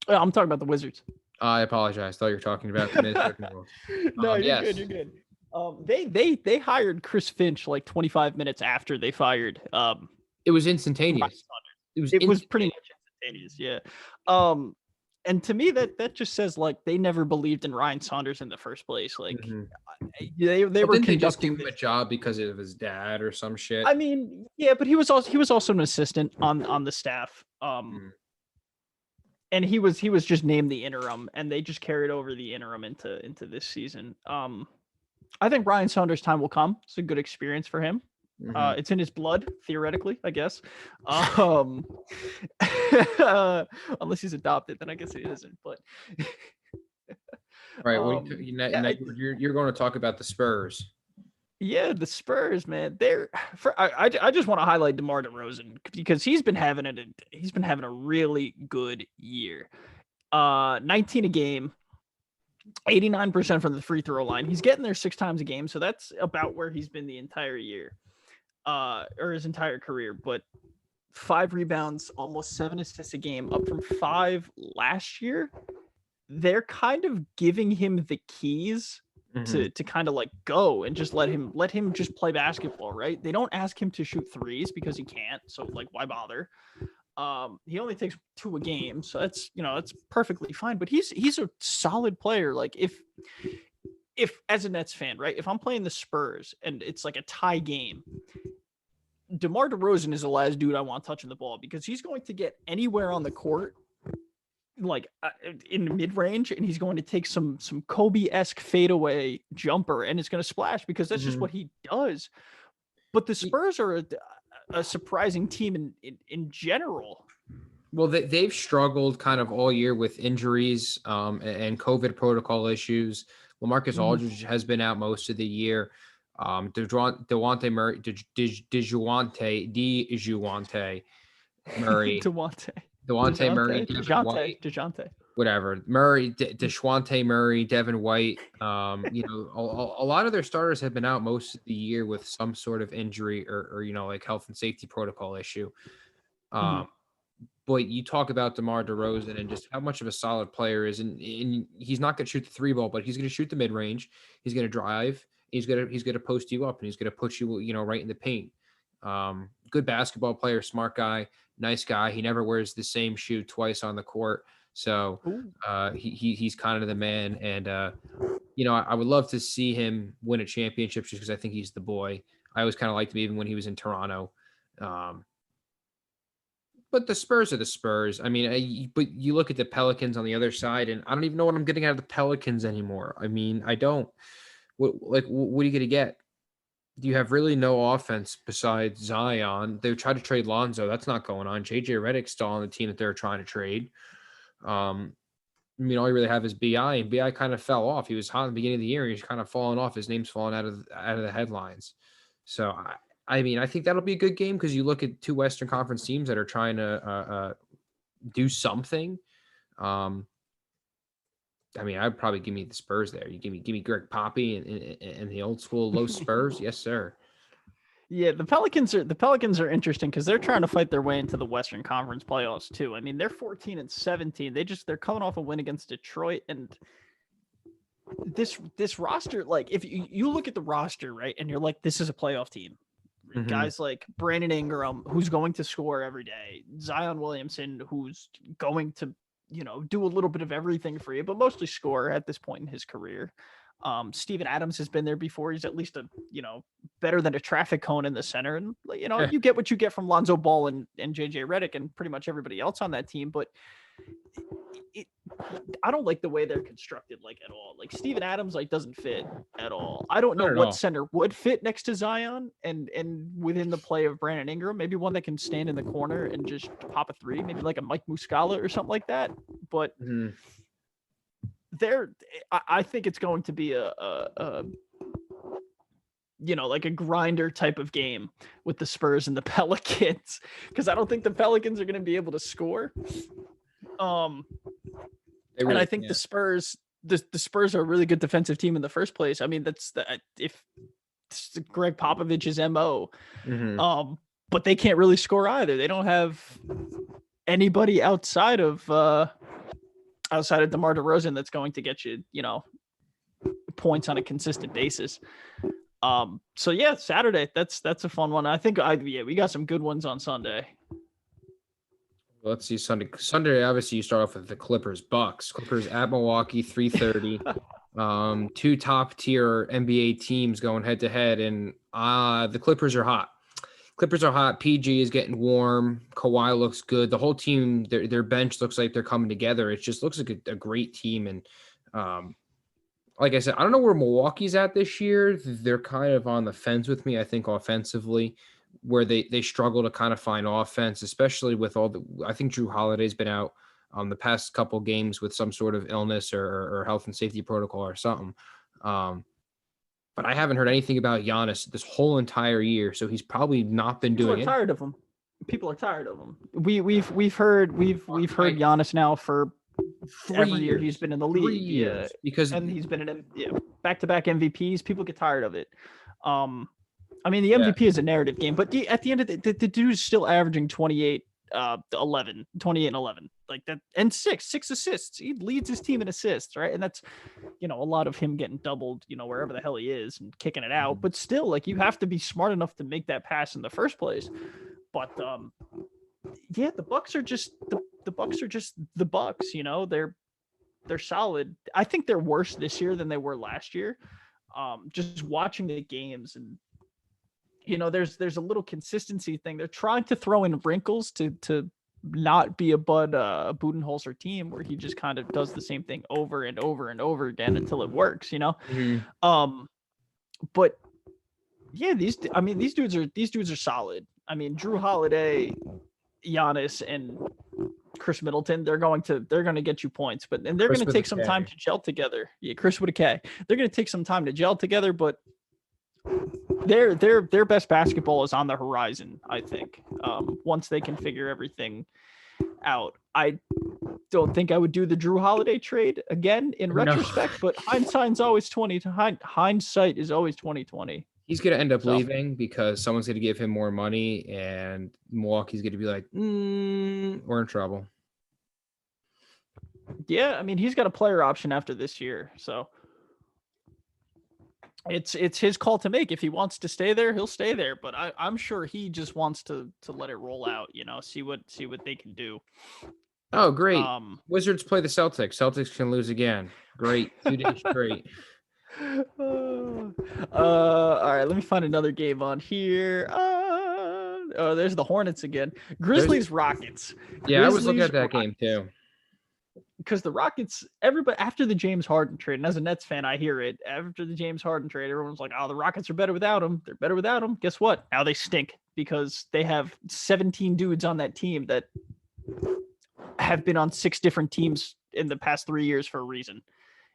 I'm talking about the Wizards. I apologize. Thought you were talking about the Minnesota Timberwolves. No, you're Yes. good. You're good. They hired Chris Finch like 25 minutes after they fired It was instantaneous. It was pretty much instantaneous, yeah. And to me, that just says like they never believed in Ryan Saunders in the first place. Like they were didn't they just conducting give him a job because of his dad or some shit? I mean, yeah, but he was also an assistant on the staff. And he was just named the interim, and they just carried over the interim into this season. I think Ryan Saunders' time will come. It's a good experience for him. It's in his blood, theoretically, I guess. Unless he's adopted, then I guess he isn't. But right, you're going to talk about the Spurs. Yeah, the Spurs, man. I just want to highlight DeMar DeRozan because he's been having a really good year. 19 a game, 89% from the free throw line. He's getting there 6 times a game, so that's about where he's been the entire year. Or his entire career, but 5 rebounds, almost 7 assists a game, up from 5 last year. They're kind of giving him the keys to kind of like go and just let him just play basketball, right? They don't ask him to shoot threes because he can't, so like why bother? He only takes 2 a game, so that's perfectly fine. But he's a solid player. Like if as a Nets fan, right? If I'm playing the Spurs and it's like a tie game, DeMar DeRozan is the last dude I want touching the ball because he's going to get anywhere on the court, like in the mid range, and he's going to take some Kobe-esque fadeaway jumper, and it's going to splash because that's just what he does. But the Spurs are a surprising team in general. Well, they've struggled kind of all year with injuries and COVID protocol issues. LaMarcus Aldridge has been out most of the year. DeJounte Murray, DeJounte. Whatever. DeJounte Murray, Devin White. A lot of their starters have been out most of the year with some sort of injury or like health and safety protocol issue. But you talk about DeMar DeRozan and just how much of a solid player is, and he's not going to shoot the 3 ball, but he's going to shoot the mid range. He's going to drive. He's going to post you up, and he's going to put you, right in the paint. Good basketball player, smart guy, nice guy. He never wears the same shoe twice on the court, so he's kind of the man. And I would love to see him win a championship just because I think he's the boy. I always kind of liked him even when he was in Toronto. But the Spurs are the Spurs. I mean, but you look at the Pelicans on the other side, and I don't even know what I'm getting out of the Pelicans anymore. I mean, I don't. What are you going to get? You have really no offense besides Zion. They tried to trade Lonzo. That's not going on. JJ Redick's still on the team that they're trying to trade. All you really have is BI, and BI kind of fell off. He was hot in the beginning of the year, and he's kind of fallen off. His name's fallen out of the headlines. So I think that'll be a good game because you look at 2 Western Conference teams that are trying to do something. I'd probably give me the Spurs there. You give me Greg Poppy and the old school Los Spurs. Yes, sir. Yeah, the Pelicans are interesting because they're trying to fight their way into the Western Conference playoffs too. I mean, they're 14-17. They're coming off a win against Detroit, and this roster, like if you look at the roster, right, and you're like, this is a playoff team. Guys like Brandon Ingram, who's going to score every day, Zion Williamson, who's going to do a little bit of everything for you, but mostly score at this point in his career. Steven Adams has been there before. He's at least better than a traffic cone in the center. And, you get what you get from Lonzo Ball and JJ Redick and pretty much everybody else on that team. But I don't like the way they're constructed, like at all. Like Steven Adams, doesn't fit at all. I don't know what center would fit next to Zion and within the play of Brandon Ingram. Maybe one that can stand in the corner and just pop a 3, maybe like a Mike Muscala or something like that. But I think it's going to be a like a grinder type of game with the Spurs and the Pelicans, because I don't think the Pelicans are going to be able to score. Um, They and I really think the can't. Spurs, the Spurs are a really good defensive team in the first place. I mean, that's the if it's Greg Popovich's mo. Mhm. Um, but they can't really score either. They don't have anybody outside of DeMar DeRozan that's going to get you, points on a consistent basis. So yeah, Saturday, that's a fun one. I think we got some good ones on Sunday. Let's see Sunday. Sunday, obviously, you start off with the Clippers, Bucks. Clippers at Milwaukee, 3:30. Two top tier NBA teams going head to head, and the Clippers are hot. Clippers are hot. PG is getting warm. Kawhi looks good. The whole team, their bench looks like they're coming together. It just looks like a great team. And like I said, I don't know where Milwaukee's at this year. They're kind of on the fence with me, I think, offensively, where they struggle to kind of find offense, especially with all the. I think Drew Holiday's been out the past couple games with some sort of illness or health and safety protocol or something. But I haven't heard anything about Giannis this whole entire year, so he's probably not been People are doing it. tired of him. People are tired of him. We've heard Giannis now for 3 every year he's years. been in the 3 league. Yeah, years because and he's been in back-to-back MVPs. People get tired of it. I mean, the yeah, MVP is a narrative game, but at the end of the dude's still averaging 28, 11, 28 and 11 like that, and six assists. He leads his team in assists, right? And that's, a lot of him getting doubled, wherever the hell he is and kicking it out. But still, like, you have to be smart enough to make that pass in the first place. But yeah, the Bucks are just the Bucks are just the Bucks. They're solid. I think they're worse this year than they were last year. Just watching the games, and there's a little consistency thing. They're trying to throw in wrinkles to not be a Budenholzer team where he just kind of does the same thing over and over and over again until it works. Mhm. But yeah, these dudes are solid. I mean, Drew Holiday, Giannis, and Chris Middleton, they're going to get you points, but and they're Chris going to with a take some time K. to gel together. Yeah, Chris with a K. They're going to take some time to gel together, but their best basketball is on the horizon, I think. Once they can figure everything out. I don't think I would do the Drew Holiday trade again in No, retrospect, but hindsight's always 20. Hindsight is always 2020. he's gonna end up So leaving because someone's gonna give him more money, and Milwaukee's gonna be like, we're in trouble. yeah, I mean, he's got a player option after this year, so it's his call to make. If he wants to stay there, he'll stay there. But I'm sure he just wants to let it roll out. See what they can do. Oh, great! Um, Wizards play the Celtics. Celtics can lose again. Great, 2 days straight. all right, let me find another game on here. Oh, there's the Hornets again. Grizzlies Rockets. Yeah, I was looking Grizzlies at that game too. because the Rockets, everybody after the James Harden trade, and as a Nets fan, I hear it after the James Harden trade. Everyone's like, "Oh, the Rockets are better without him. They're better without him." Guess what? Now they stink because they have 17 dudes on that team that have been on 6 different teams in the past 3 years for a reason.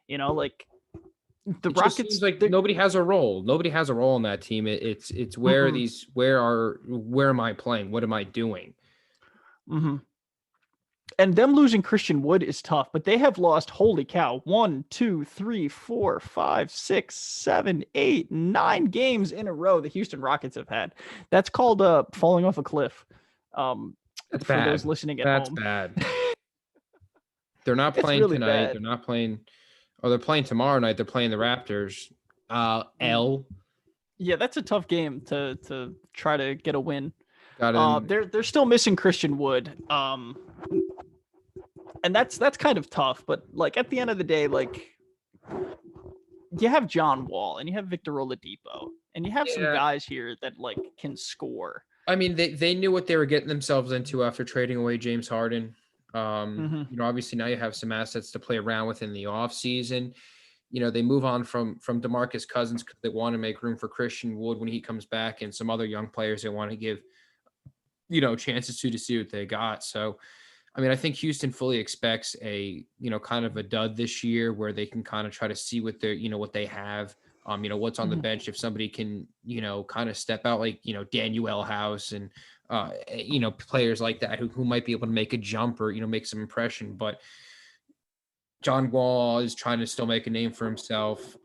Like the It just Rockets, seems like nobody has a role. Nobody has a role on that team. It's where where am I playing? What am I doing? Mm-hmm. And them losing Christian Wood is tough, but they have lost, holy cow, 1, 2, 3, 4, 5, 6, 7, 8, 9 games in a row the Houston Rockets have had. That's called falling off a cliff. That's For bad. those listening at That's home. bad. They're not It's playing really tonight. bad. They're not playing. Oh, they're playing tomorrow night. They're playing the Raptors. L. Yeah, that's a tough game to try to get a win. Got him. They're still missing Christian Wood. And that's kind of tough, but like at the end of the day, like you have John Wall and you have Victor Oladipo and you have some Yeah. guys here that like can score. I mean, they knew what they were getting themselves into after trading away James Harden. Obviously now you have some assets to play around with in the offseason. They move on from DeMarcus Cousins because they want to make room for Christian Wood when he comes back and some other young players they want to give, chances to see what they got. So, I mean, I think Houston fully expects a, kind of a dud this year where they can kind of try to see what they're, what they have. What's on the bench if somebody can, kind of step out, like, Daniel House and, players like that who might be able to make a jump or, make some impression. But John Wall is trying to still make a name for himself.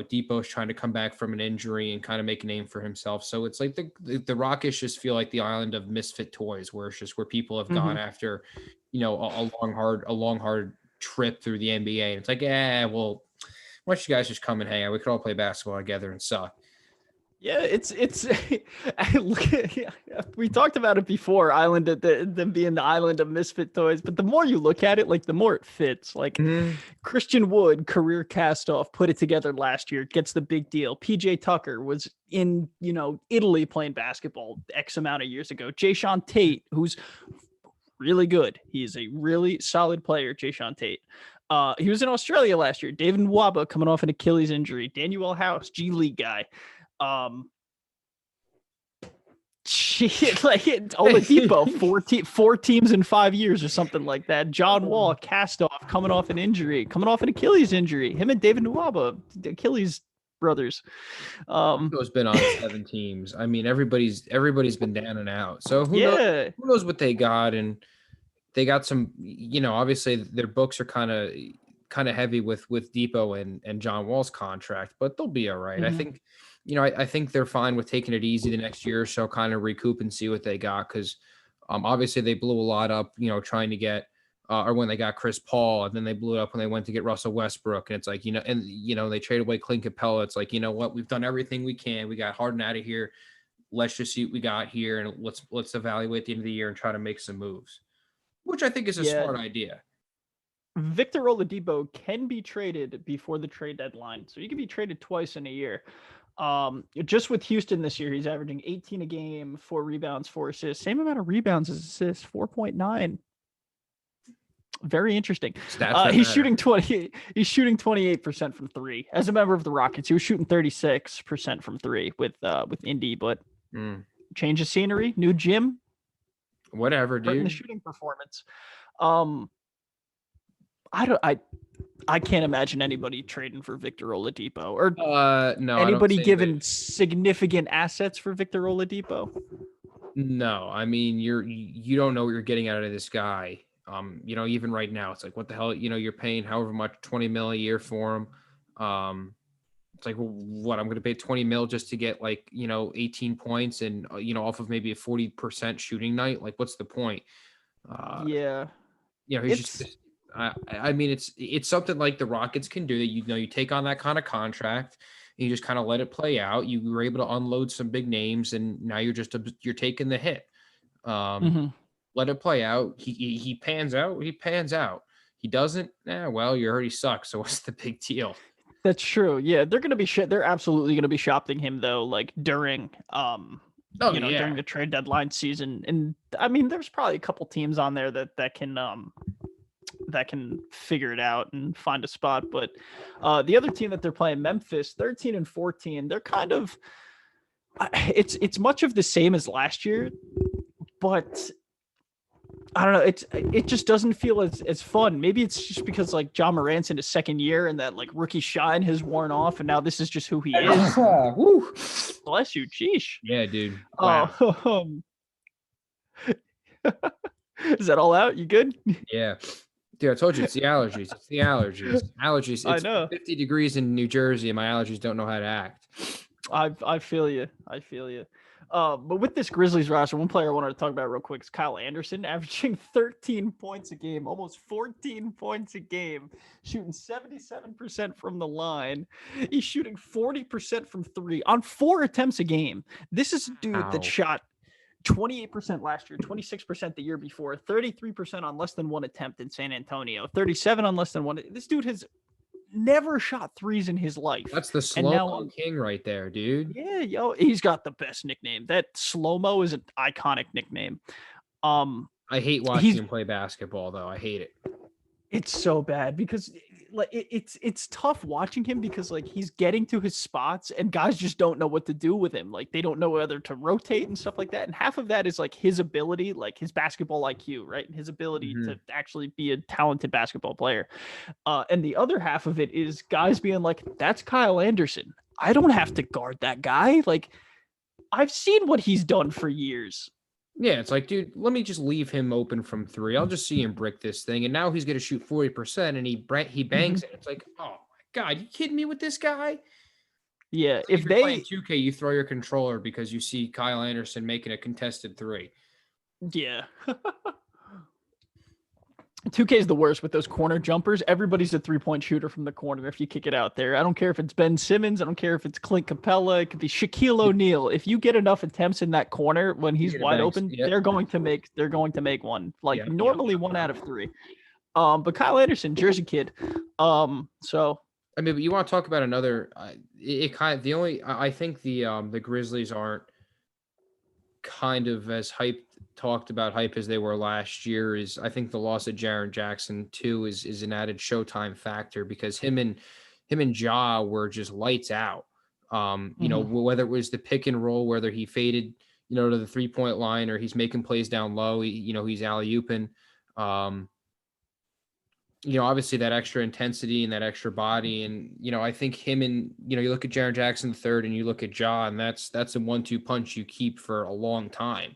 Depot's trying to come back from an injury and kind of make a name for himself. So it's like the Rockets just feel like the island of misfit toys, where it's just where people have gone after, a long hard trip through the NBA. And it's like, well, why don't you guys just come and hang out? We could all play basketball together and suck. Yeah, it's we talked about it before, them being the island of misfit toys, but the more you look at it, like the more it fits. Like Christian Wood, career cast off, put it together last year, gets the big deal. PJ Tucker was in, Italy playing basketball X amount of years ago. Jayshawn Tate, who's really good. He is a really solid player, Jayshawn Tate. He was in Australia last year. David Nwaba coming off an Achilles injury. Daniel House, G League guy. Oladipo, four teams in 5 years or something like that. John Wall, cast off, coming off an Achilles injury. Him and David Nwaba, the Achilles brothers. Who's been on 7 teams. I mean, everybody's been down and out. So who knows what they got? And they got some, obviously their books are kind of heavy with Depot and John Wall's contract, but they'll be all right. I think, I think they're fine with taking it easy the next year or so, kind of recoup and see what they got. Cause obviously they blew a lot up, trying to get, or when they got Chris Paul, and then they blew it up when they went to get Russell Westbrook. And it's like, they traded away Clint Capella. It's like, you know what, we've done everything we can. We got Harden out of here. Let's just see what we got here. And let's evaluate the end of the year and try to make some moves, which I think is a smart idea. Victor Oladipo can be traded before the trade deadline. So he can be traded twice in a year. Just with Houston this year, he's averaging 18 a game, 4 rebounds, 4 assists, same amount of rebounds as assists, 4.9. Very interesting. He's shooting 28% from 3. As a member of the Rockets, he was shooting 36% from 3 with Indy, but change of scenery, new gym, whatever, dude. The shooting performance. I can't imagine anybody trading for Victor Oladipo or no, anybody giving significant assets for Victor Oladipo. No, I mean, you don't know what you're getting out of this guy. Even right now, it's like, what the hell, you're paying however much, $20 million a year for him. It's like, well, what, I'm going to pay $20 million just to get 18 points and, off of maybe a 40% shooting night. Like, what's the point? He's just, I mean, it's something like the Rockets can do that. You take on that kind of contract and you just kind of let it play out. You were able to unload some big names, and now you're taking the hit. Let it play out. He pans out. He pans out. He doesn't. Well, you already suck. So what's the big deal? That's true. Yeah, they're gonna be they're absolutely gonna be shopping him though, like during during the trade deadline season. And I mean, there's probably a couple teams on there that can figure it out and find a spot. But the other team that they're playing, Memphis, 13-14, they're kind of it's much of the same as last year, but I don't know. It just doesn't feel as fun. Maybe it's just because like Ja Morant's in his second year and that like rookie shine has worn off, and now this is just who he is. Woo. Bless you, sheesh. Yeah, dude. Wow. Is that all out? You good? Yeah. Dude, I told you it's the allergies. It's the allergies. Allergies. It's I know. 50 degrees in New Jersey, and my allergies don't know how to act. I feel you. But with this Grizzlies roster, one player I wanted to talk about real quick is Kyle Anderson, averaging 13 points a game, almost 14 points a game, shooting 77% from the line. He's shooting 40% from 3 on 4 attempts a game. This is a dude that shot 28% last year, 26% the year before, 33% on less than 1 attempt in San Antonio, 37 on less than 1. This dude has never shot threes in his life. That's the slow-mo king right there, dude. Yeah, he's got the best nickname. That slow-mo is an iconic nickname. I hate watching him play basketball, though. I hate it. It's so bad because like it's tough watching him because like he's getting to his spots and guys just don't know what to do with him. Like they don't know whether to rotate and stuff like that. And half of that is like his ability, like his basketball IQ, right? And his ability to actually be a talented basketball player. And the other half of it is guys being like, that's Kyle Anderson. I don't have to guard that guy. Like, I've seen what he's done for years. Yeah, it's like, dude, let me just leave him open from three. I'll just see him brick this thing, and now he's going to shoot 40%, and he Mhm. bangs it. It's like, oh my god, you kidding me with this guy? Yeah, If if you're playing they 2K, you throw your controller because you see Kyle Anderson making a contested three. yeah. 2K is the worst with those corner jumpers. Everybody's a 3-point shooter from the corner if you kick it out there. I don't care if it's Ben Simmons. I don't care if it's Clint Capella. It could be Shaquille O'Neal. If you get enough attempts in that corner when You he's get a wide banks. open, Yep. they're going to make one. Like Yep. normally 1 out of 3. But Kyle Anderson, Jersey kid. So I mean, but you want to talk about another? It kind of the only I think the Grizzlies aren't kind of as talked about hype as they were last year. Is I think the loss of Jaren Jackson too is an added Showtime factor because him and Ja were just lights out. You know, whether it was the pick and roll, whether he faded, you know, to the 3-point line or he's making plays down low, you know, he's alley-ooping. You know, obviously that extra intensity and that extra body. And, you know, I think him and, you know, you look at Jaren Jackson third and you look at Ja, and that's a 1-2 punch you keep for a long time.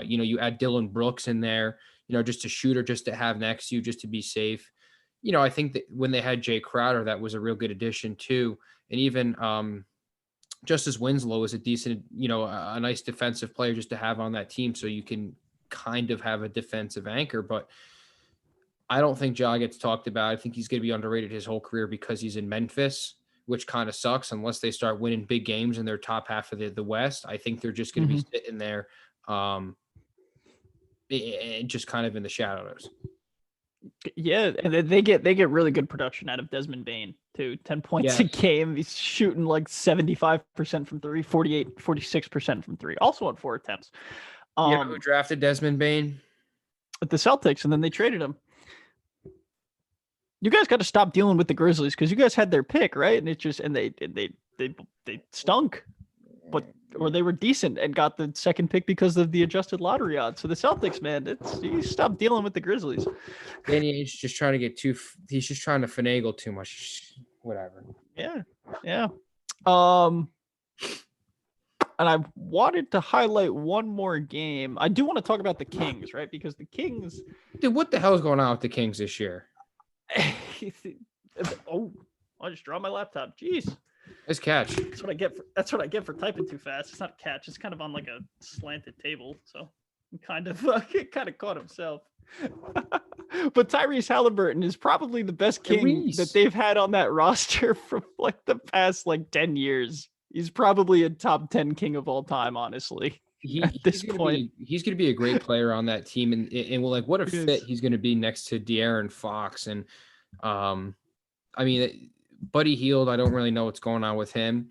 You know, you add Dylan Brooks in there, you know, just a shooter, just to have next to you, just to be safe. You know, I think that when they had Jay Crowder, that was a real good addition too. And even Justice Winslow is a decent, you know, a nice defensive player just to have on that team. So you can kind of have a defensive anchor, but I don't think Ja gets talked about. I think he's going to be underrated his whole career because he's in Memphis, which kind of sucks unless they start winning big games in their top half of the West. I think they're just going to be sitting there just kind of in the shadows. yeah, and they get really good production out of Desmond Bain too. 10 points a game. He's shooting like 75% from three, 46% from three. Also on 4 attempts. You know who drafted Desmond Bain? The Celtics, and then they traded him. You guys got to stop dealing with the Grizzlies because you guys had their pick, right? And it just they stunk, or they were decent and got the second pick because of the adjusted lottery odds. So the Celtics, man, you stop dealing with the Grizzlies. Danny Ainge's just trying to he's just trying to finagle too much. Whatever. Yeah. And I wanted to highlight one more game. I do want to talk about the Kings, right? Because the Kings. Dude, what the hell is going on with the Kings this year? Oh, I just dropped my laptop. Jeez. Nice catch. That's what I get for typing too fast. It's not a catch. It's kind of on like a slanted table, so he kind of caught himself. But Tyrese Halliburton is probably the best king that they've had on that roster for like the past like 10 years. He's probably a top 10 king of all time, honestly. At this point, he's going to be a great player on that team, and well, like what a fit he's going to be next to De'Aaron Fox. And I mean, Buddy Hield, I don't really know what's going on with him.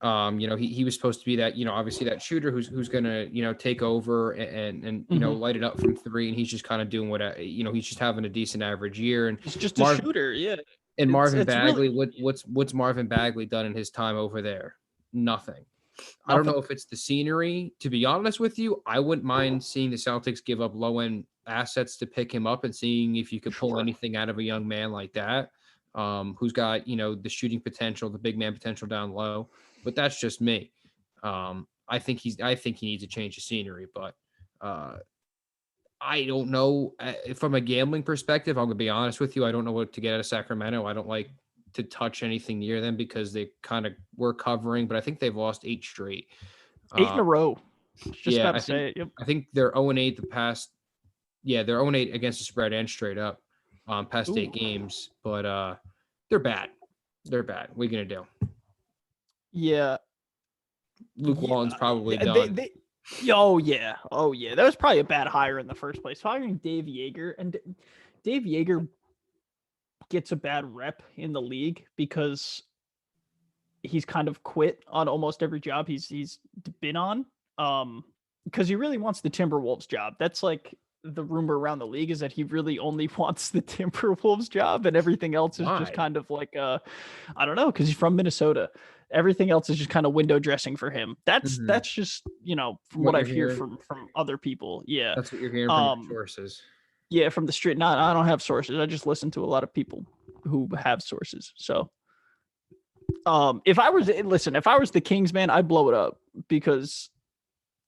You know, he was supposed to be that, you know, obviously that shooter who's going to, you know, take over and you know, light it up from three, and he's just kind of doing what, you know, he's just having a decent average year, and he's just a shooter, yeah. And Marvin Bagley, what's Marvin Bagley done in his time over there? Nothing. I don't know if it's the scenery. To be honest with you, I wouldn't mind seeing the Celtics give up low-end assets to pick him up and seeing if you could pull anything out of a young man like that, who's got, you know, the shooting potential, the big man potential down low. But that's just me. I think he needs a change of scenery. But I don't know. From a gambling perspective, I'm going to be honest with you. I don't know what to get out of Sacramento. I don't like to touch anything near them because they kind of were covering, but I think they've lost 8 straight. 8 in a row. Just about to say it. Yep. I think they're 0-8 the past. Yeah, they're 0-8 against the spread and straight up past 8 games, but they're bad. They're bad. What are you going to do? Yeah. Luke Walton's probably done. Oh, yeah. That was probably a bad hire in the first place. Hiring Dave Yeager, and Dave Yeager gets a bad rep in the league because he's kind of quit on almost every job he's been on, because he really wants the Timberwolves job. That's like the rumor around the league, is that he really only wants the Timberwolves job, and everything else is just kind of like I don't know, because he's from Minnesota. Everything else is just kind of window dressing for him. That's just, you know, from what I've heard from other people. Yeah, that's what you're hearing from your sources. Yeah, from the street. I don't have sources. I just listen to a lot of people who have sources. So If I was the Kings, man, I'd blow it up because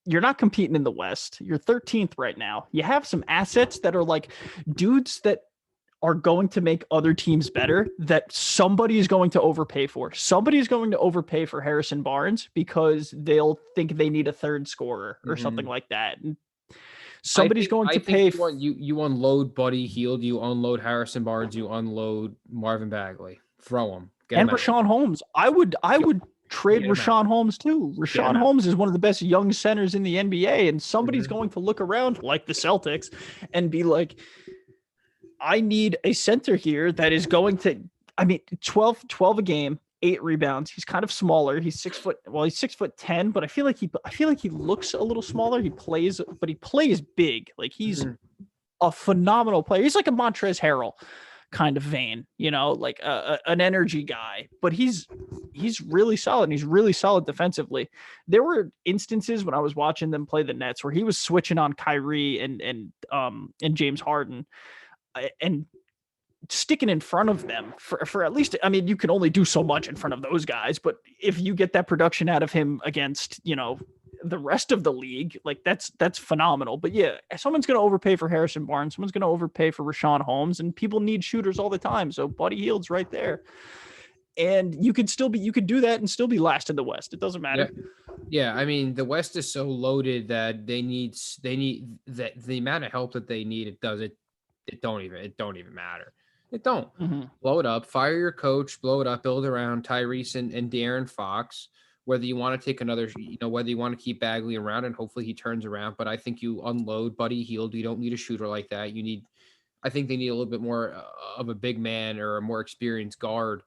you're not competing in the West. You're 13th right now. You have some assets that are like dudes that are going to make other teams better that somebody is going to overpay for. Somebody is going to overpay for Harrison Barnes because they'll think they need a third scorer or something like that. And somebody's going to pay. You unload Buddy Hield, you unload Harrison Barnes, you unload Marvin Bagley. Throw him. Get and him out. Rashawn Holmes. I would trade Rashawn Holmes too. Rashawn Holmes is one of the best young centers in the NBA, and somebody's going to look around like the Celtics and be like, I need a center here that is going to, 12 a game, 8 rebounds. He's kind of smaller. He's 6 foot. Well, he's 6'10", but I feel like he looks a little smaller. He plays big. Like he's a phenomenal player. He's like a Montrezl Harrell kind of vein, like an energy guy, but he's really solid. And he's really solid defensively. There were instances when I was watching them play the Nets where he was switching on Kyrie and James Harden and sticking in front of them for at least, you can only do so much in front of those guys, but if you get that production out of him against, the rest of the league, like that's phenomenal. But yeah, someone's going to overpay for Harrison Barnes. Someone's going to overpay for Rashawn Holmes, and people need shooters all the time. So Buddy Hield's right there. And you could do that and still be last in the West. It doesn't matter. Yeah. The West is so loaded that they need that the amount of help that they need, it don't even matter. It don't. Blow it up, fire your coach, blow it up, build around Tyrese and De'Aaron Fox. Whether you want to take another, whether you want to keep Bagley around and hopefully he turns around. But I think you unload Buddy Hield. You don't need a shooter like that. I think they need a little bit more of a big man or a more experienced guard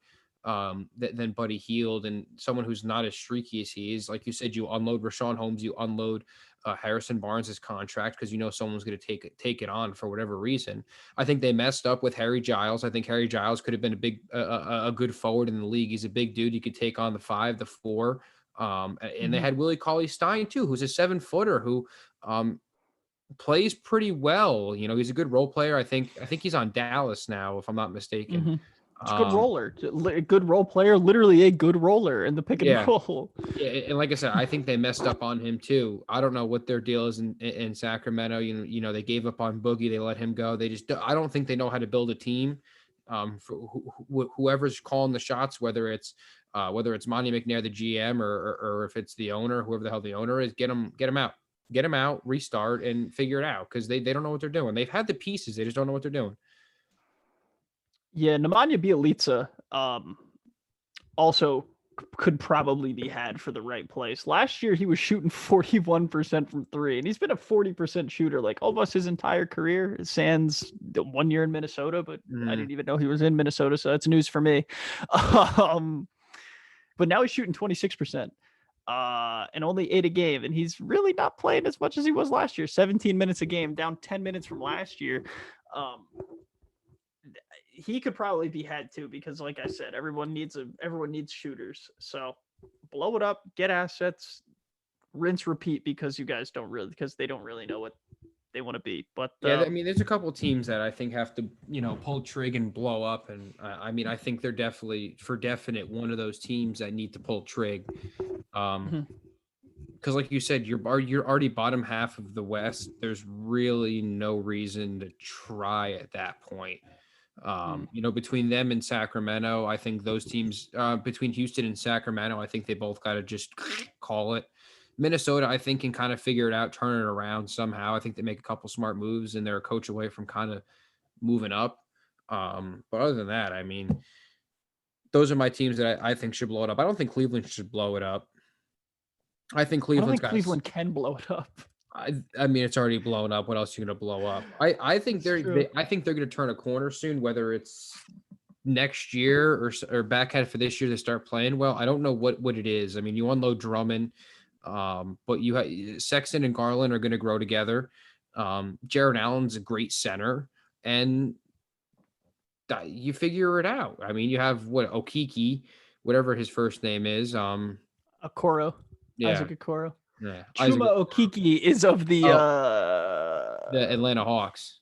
than Buddy Hield, and someone who's not as streaky as he is. Like you said, you unload Rashawn Holmes, you unload Harrison Barnes' contract because someone's going to take it on for whatever reason. I think they messed up with Harry Giles. I think Harry Giles could have been a good forward in the league. He's a big dude. He could take on the 5, the 4. And they had Willie Cauley-Stein too, who's a 7-footer who plays pretty well. He's a good role player. I think he's on Dallas now, if I'm not mistaken. It's a good roller, a good role player, literally a good roller in the pick and roll. Yeah, and like I said, I think they messed up on him too. I don't know what their deal is in Sacramento. They gave up on Boogie, they let him go. I don't think they know how to build a team. For whoever's calling the shots, whether it's Monty McNair, the GM, or if it's the owner, whoever the hell the owner is, get them out, restart, and figure it out because they don't know what they're doing. They've had the pieces, they just don't know what they're doing. Yeah, Nemanja Bjelica also could probably be had for the right place. Last year, he was shooting 41% from 3, and he's been a 40% shooter like almost his entire career. Sans 1 year in Minnesota, but I didn't even know he was in Minnesota, so that's news for me. But now he's shooting 26%. And only 8 a game, and he's really not playing as much as he was last year. 17 minutes a game, down 10 minutes from last year. He could probably be had too, because like I said, everyone needs shooters. So blow it up, get assets, rinse, repeat, because they don't really know what they want to be. But there's a couple of teams that I think have to, pull trig and blow up. And I think they're definitely for definite one of those teams that need to pull trig. Because like you said, you're already bottom half of the West. There's really no reason to try at that point. Between them and Sacramento, I think those teams, between Houston and Sacramento, I think they both got to just call it. Minnesota, I think, can kind of figure it out, turn it around somehow. I think they make a couple smart moves, and they're a coach away from kind of moving up. But other than that, those are my teams that I think should blow it up. I don't think Cleveland should blow it up. I think Cleveland can blow it up. It's already blown up. What else are you going to blow up? I think they're going to turn a corner soon, whether it's next year or back half for this year to start playing well. I don't know what it is. You unload Drummond, but you have Sexton and Garland are going to grow together. Jared Allen's a great center, and you figure it out. You have Okiki, whatever his first name is. Okoro. Yeah. Isaac Okoro. Yeah. Chuma Okiki is of the Atlanta Hawks.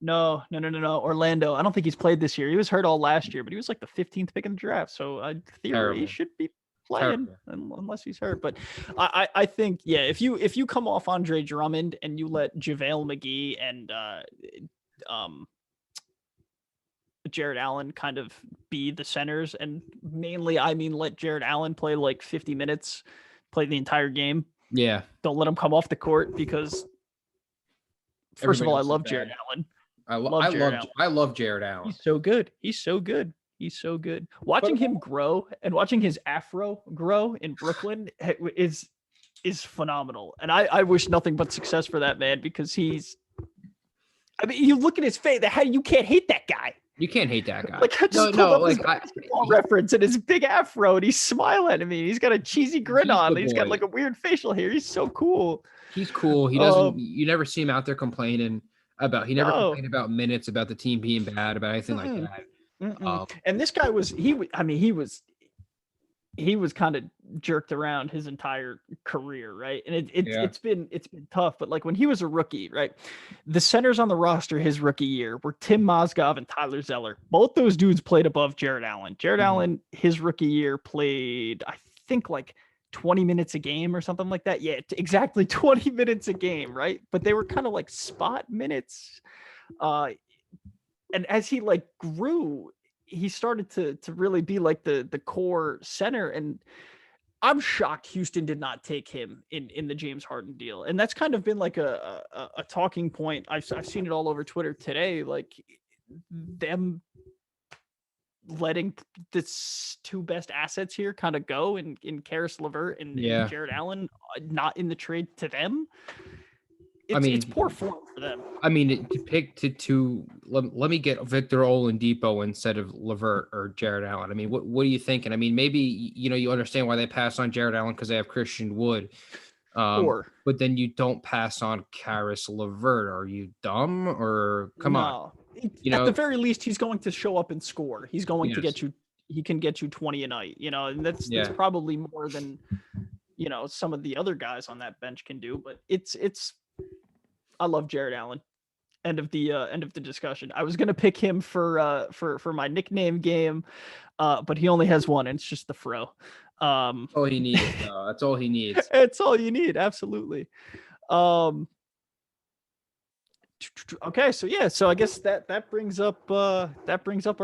No. Orlando. I don't think he's played this year. He was hurt all last year, but he was like the 15th pick in the draft. So in theory, he Terrible. should be playing unless he's hurt. But I think, yeah, if you come off Andre Drummond and you let JaVale McGee and Jared Allen kind of be the centers, and mainly I mean let Jared Allen play like 50 minutes, play the entire game. Yeah. Don't let him come off the court because first of all, I love Jared Allen. I love Jared Allen. He's so good. He's so good. Watching him grow and watching his afro grow in Brooklyn is phenomenal. And I wish nothing but success for that man because I mean, you look at his face. How you can't hate that guy. You can't hate that guy. Like I just pulled up his basketball reference and his big afro, and he's smiling at me. He's got a cheesy grin on. He's got like a weird facial hair. He's so cool. He's cool. He doesn't. You never see him out there complaining about. He never complained about minutes, about the team being bad, about anything like that. And this guy was he was kind of jerked around his entire career, right? And it's been tough, but like when he was a rookie, right? The centers on the roster his rookie year were Tim Mozgov and Tyler Zeller. Both those dudes played above Jared Allen. Jared Allen, his rookie year, played, I think, like 20 minutes a game or something like that. Yeah, exactly 20 minutes a game, right? But they were kind of like spot minutes. And as he like grew, he started to really be like the core center. And I'm shocked Houston did not take him in the James Harden deal. And that's kind of been like a talking point. I've seen it all over Twitter today, like them letting the two best assets here kind of go in Karis LeVert and Jared Allen, not in the trade to them. It's poor form for them. I mean, to pick let me get Victor Oladipo instead of LeVert or Jared Allen. I mean, what are you thinking? I mean, maybe you understand why they pass on Jared Allen because they have Christian Wood, but then you don't pass on Karis LeVert. Are you dumb or come on? At the very least, he's going to show up and score. He's going to get you. He can get you 20 a night. And that's probably more than some of the other guys on that bench can do. But it's. I love Jared Allen. End of the discussion. I was gonna pick him for my nickname game, but he only has one, and it's just the fro. All he needs. That's all he needs. It's all you need. Absolutely. Okay, so I guess that brings up our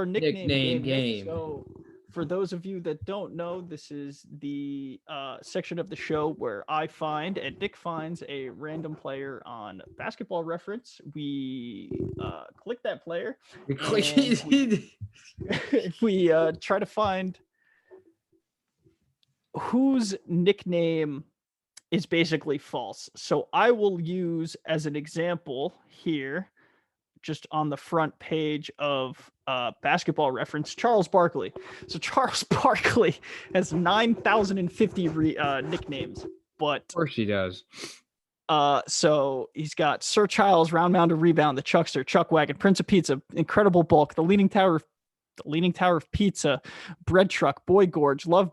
nickname game. So for those of you that don't know, this is the section of the show where I find and Nick finds a random player on Basketball Reference. We click that player. We try to find whose nickname is basically false. So I will use as an example here, just on the front page of Basketball Reference, Charles Barkley. So Charles Barkley has 9,050 nicknames, but of course he does. So he's got Sir Charles, Round Mound of Rebound, the Chuckster, Chuck Wagon, Prince of Pizza, Incredible Bulk, the Leaning Tower of Pizza, Bread Truck, Boy Gorge, Love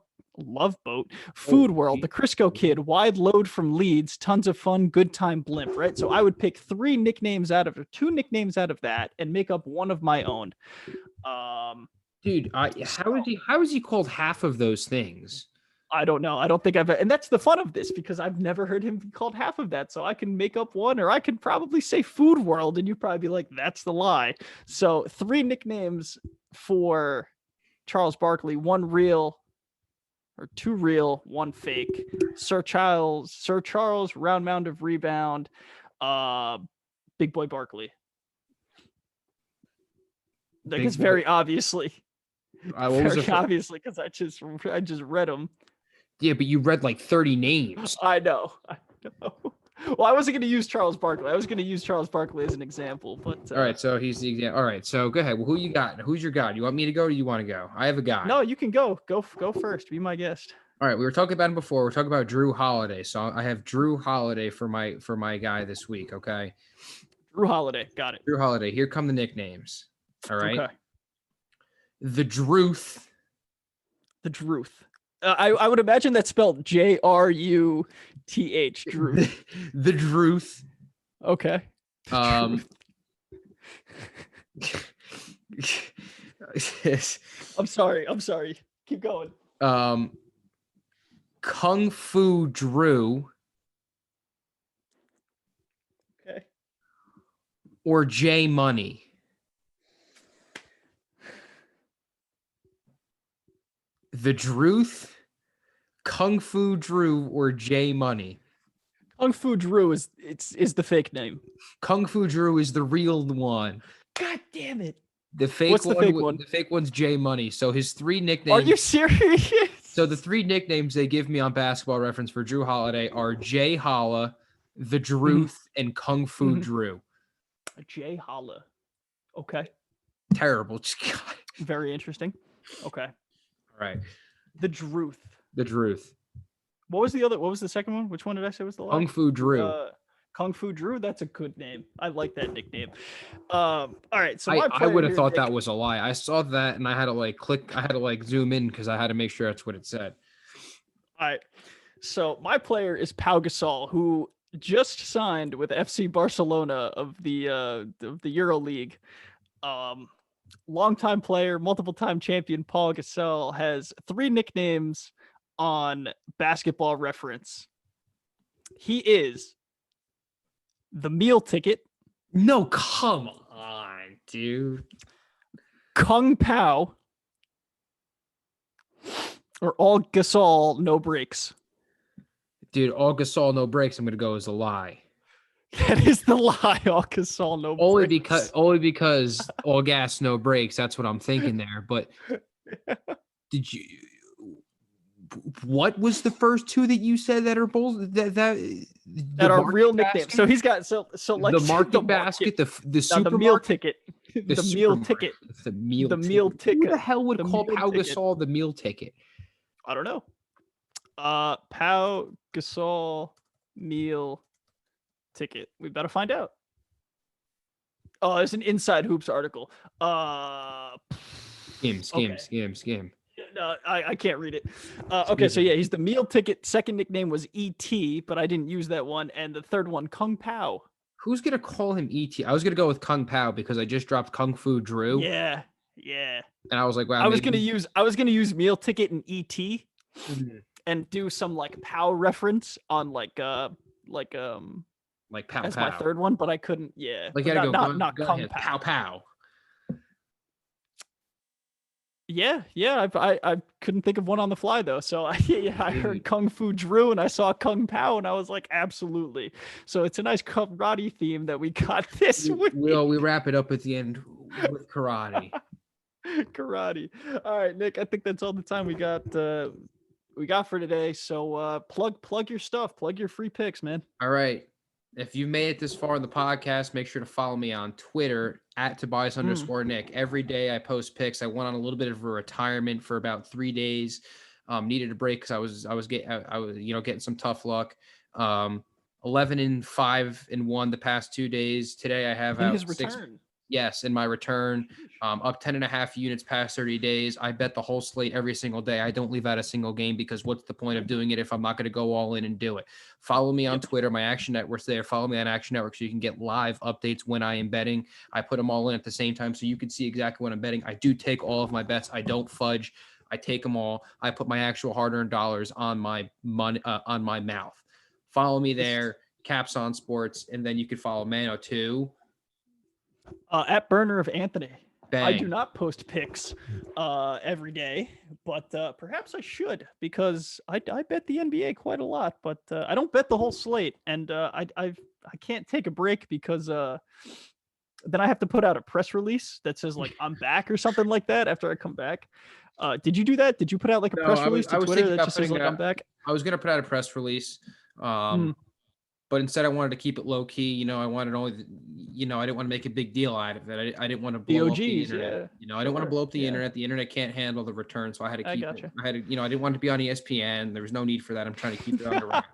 Boat, Food World, the Crisco Kid, Wide Load from Leeds, Tons of Fun, Good Time Blimp, right? So I would pick two nicknames out of that and make up one of my own. Dude, how is he called half of those things? I don't know. I don't think and that's the fun of this, because I've never heard him be called half of that. So I can make up one, or I could probably say Food World and you'd probably be like, that's the lie. So 3 nicknames for Charles Barkley, 1 real, or 2 real, 1 fake. Sir Charles, Round Mound of Rebound, Big Boy Barkley. Like, it's very obviously. Obviously, because I just read them. Yeah, but you read like 30 names. I know. Well, I wasn't going to use Charles Barkley. I was going to use Charles Barkley as an example, but all right. So he's the example. All right. So go ahead. Well, who you got? Who's your guy? You want me to go, or do you want to go? I have a guy. No, you can go. Go first. Be my guest. All right. We were talking about him before. We're talking about Drew Holiday. So I have Drew Holiday for my guy this week. Okay. Drew Holiday. Got it. Drew Holiday. Here come the nicknames. All right. Okay. The Druth. The Druth. I would imagine that's spelled Jruth. The Druth. Okay. The I'm sorry. Keep going. Kung Fu Drew Okay. or J Money? The Druth, Kung Fu Drew, or J Money? Kung Fu Drew is the fake name. Kung Fu Drew is the real one. God damn it. The fake What's the one, fake one? the fake one's J Money. So his three nicknames. Are you serious? So the three nicknames they give me on Basketball Reference for Drew Holiday are Jay Holla, the Druth, and Kung Fu Drew. Jay Holla. Okay. Terrible. Very interesting. Okay. All right. The Druth. The Druth. What was the second one? Which one did I say was the lie? Kung Fu Drew. Kung Fu Drew. That's a good name. I like that nickname. All right. So I would have thought that was a lie. I saw that and I had to like click. I had to like zoom in because I had to make sure that's what it said. All right. So my player is Pau Gasol, who just signed with FC Barcelona of the Euro League. Longtime player, multiple time champion Paul Gasol has 3 nicknames on Basketball Reference. He is the meal ticket. No, come on, dude. Kung Pao. Or all Gasol, no breaks. Dude, all Gasol, no breaks, I'm going to go as a lie. That is the lie. All Gasol, no breaks. Only because all gas, no breaks. That's what I'm thinking there. But did you... What was the first 2 that you said that are bold? That are real nicknames. So he's got so like the market basket, the supermarket, the meal ticket, the meal ticket, the meal ticket. Who the hell would call Pau Gasol the meal ticket? I don't know. Pau Gasol meal ticket. We better find out. Oh, there's an Inside Hoops article. Skim. No, I can't read it. Okay, so yeah, he's the meal ticket. Second nickname was ET, but I didn't use that one. And the third one, Kung Pao. Who's gonna call him ET? I was gonna go with Kung Pao because I just dropped Kung Fu Drew. Yeah. And I was like, wow. I was gonna use meal ticket and ET, and do some like Pao reference on like Pow as my third one, but I couldn't. Yeah, like not go Kung ahead. Pao. Pow. Yeah. I couldn't think of one on the fly though. So I heard Kung Fu Drew and I saw Kung Pao and I was like, absolutely. So it's a nice karate theme that we got this week. We wrap it up at the end with karate. Karate. All right, Nick. I think that's all the time we got for today. So plug your stuff. Plug your free picks, man. All right. If you made it this far in the podcast, make sure to follow me on Twitter at Tobias_Nick. Every day I post picks. I went on a little bit of a retirement for about 3 days. Needed a break because I was getting some tough luck. 11-5-1 the past 2 days. Today I have in his return. Yes, in my return, up 10.5 units past 30 days. I bet the whole slate every single day. I don't leave out a single game because what's the point of doing it if I'm not going to go all in and do it? Follow me on Twitter. My Action Network's there. Follow me on Action Network so you can get live updates when I am betting. I put them all in at the same time so you can see exactly what I'm betting. I do take all of my bets. I don't fudge. I take them all. I put my actual hard-earned dollars on my money, on my mouth. Follow me there, Caps on Sports, and then you can follow Mano too. At Burner of Anthony. Bang. I do not post picks every day, but perhaps I should because I bet the NBA quite a lot, but I don't bet the whole slate, and I can't take a break because then I have to put out a press release that says like I'm back or something like that after I come back. Did you do that? Did you put out like a press release to Twitter that just says like I'm back? I was gonna put out a press release. But instead, I wanted to keep it low key. I wanted only, I didn't want to make a big deal out of it. I didn't want to blow up the internet. Yeah. I didn't want to blow up the internet. The internet can't handle the return, so I had to keep it. I had to, I didn't want it to be on ESPN. There was no need for that. I'm trying to keep it underground.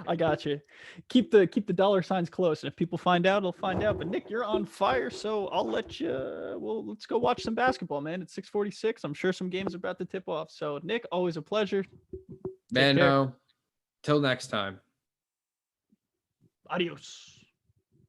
I got you. Keep the dollar signs close, and if people find out, they'll find out. But Nick, you're on fire, so I'll let you. Well, let's go watch some basketball, man. It's 6:46. I'm sure some games are about to tip off. So, Nick, always a pleasure. Mano, till next time. Adios.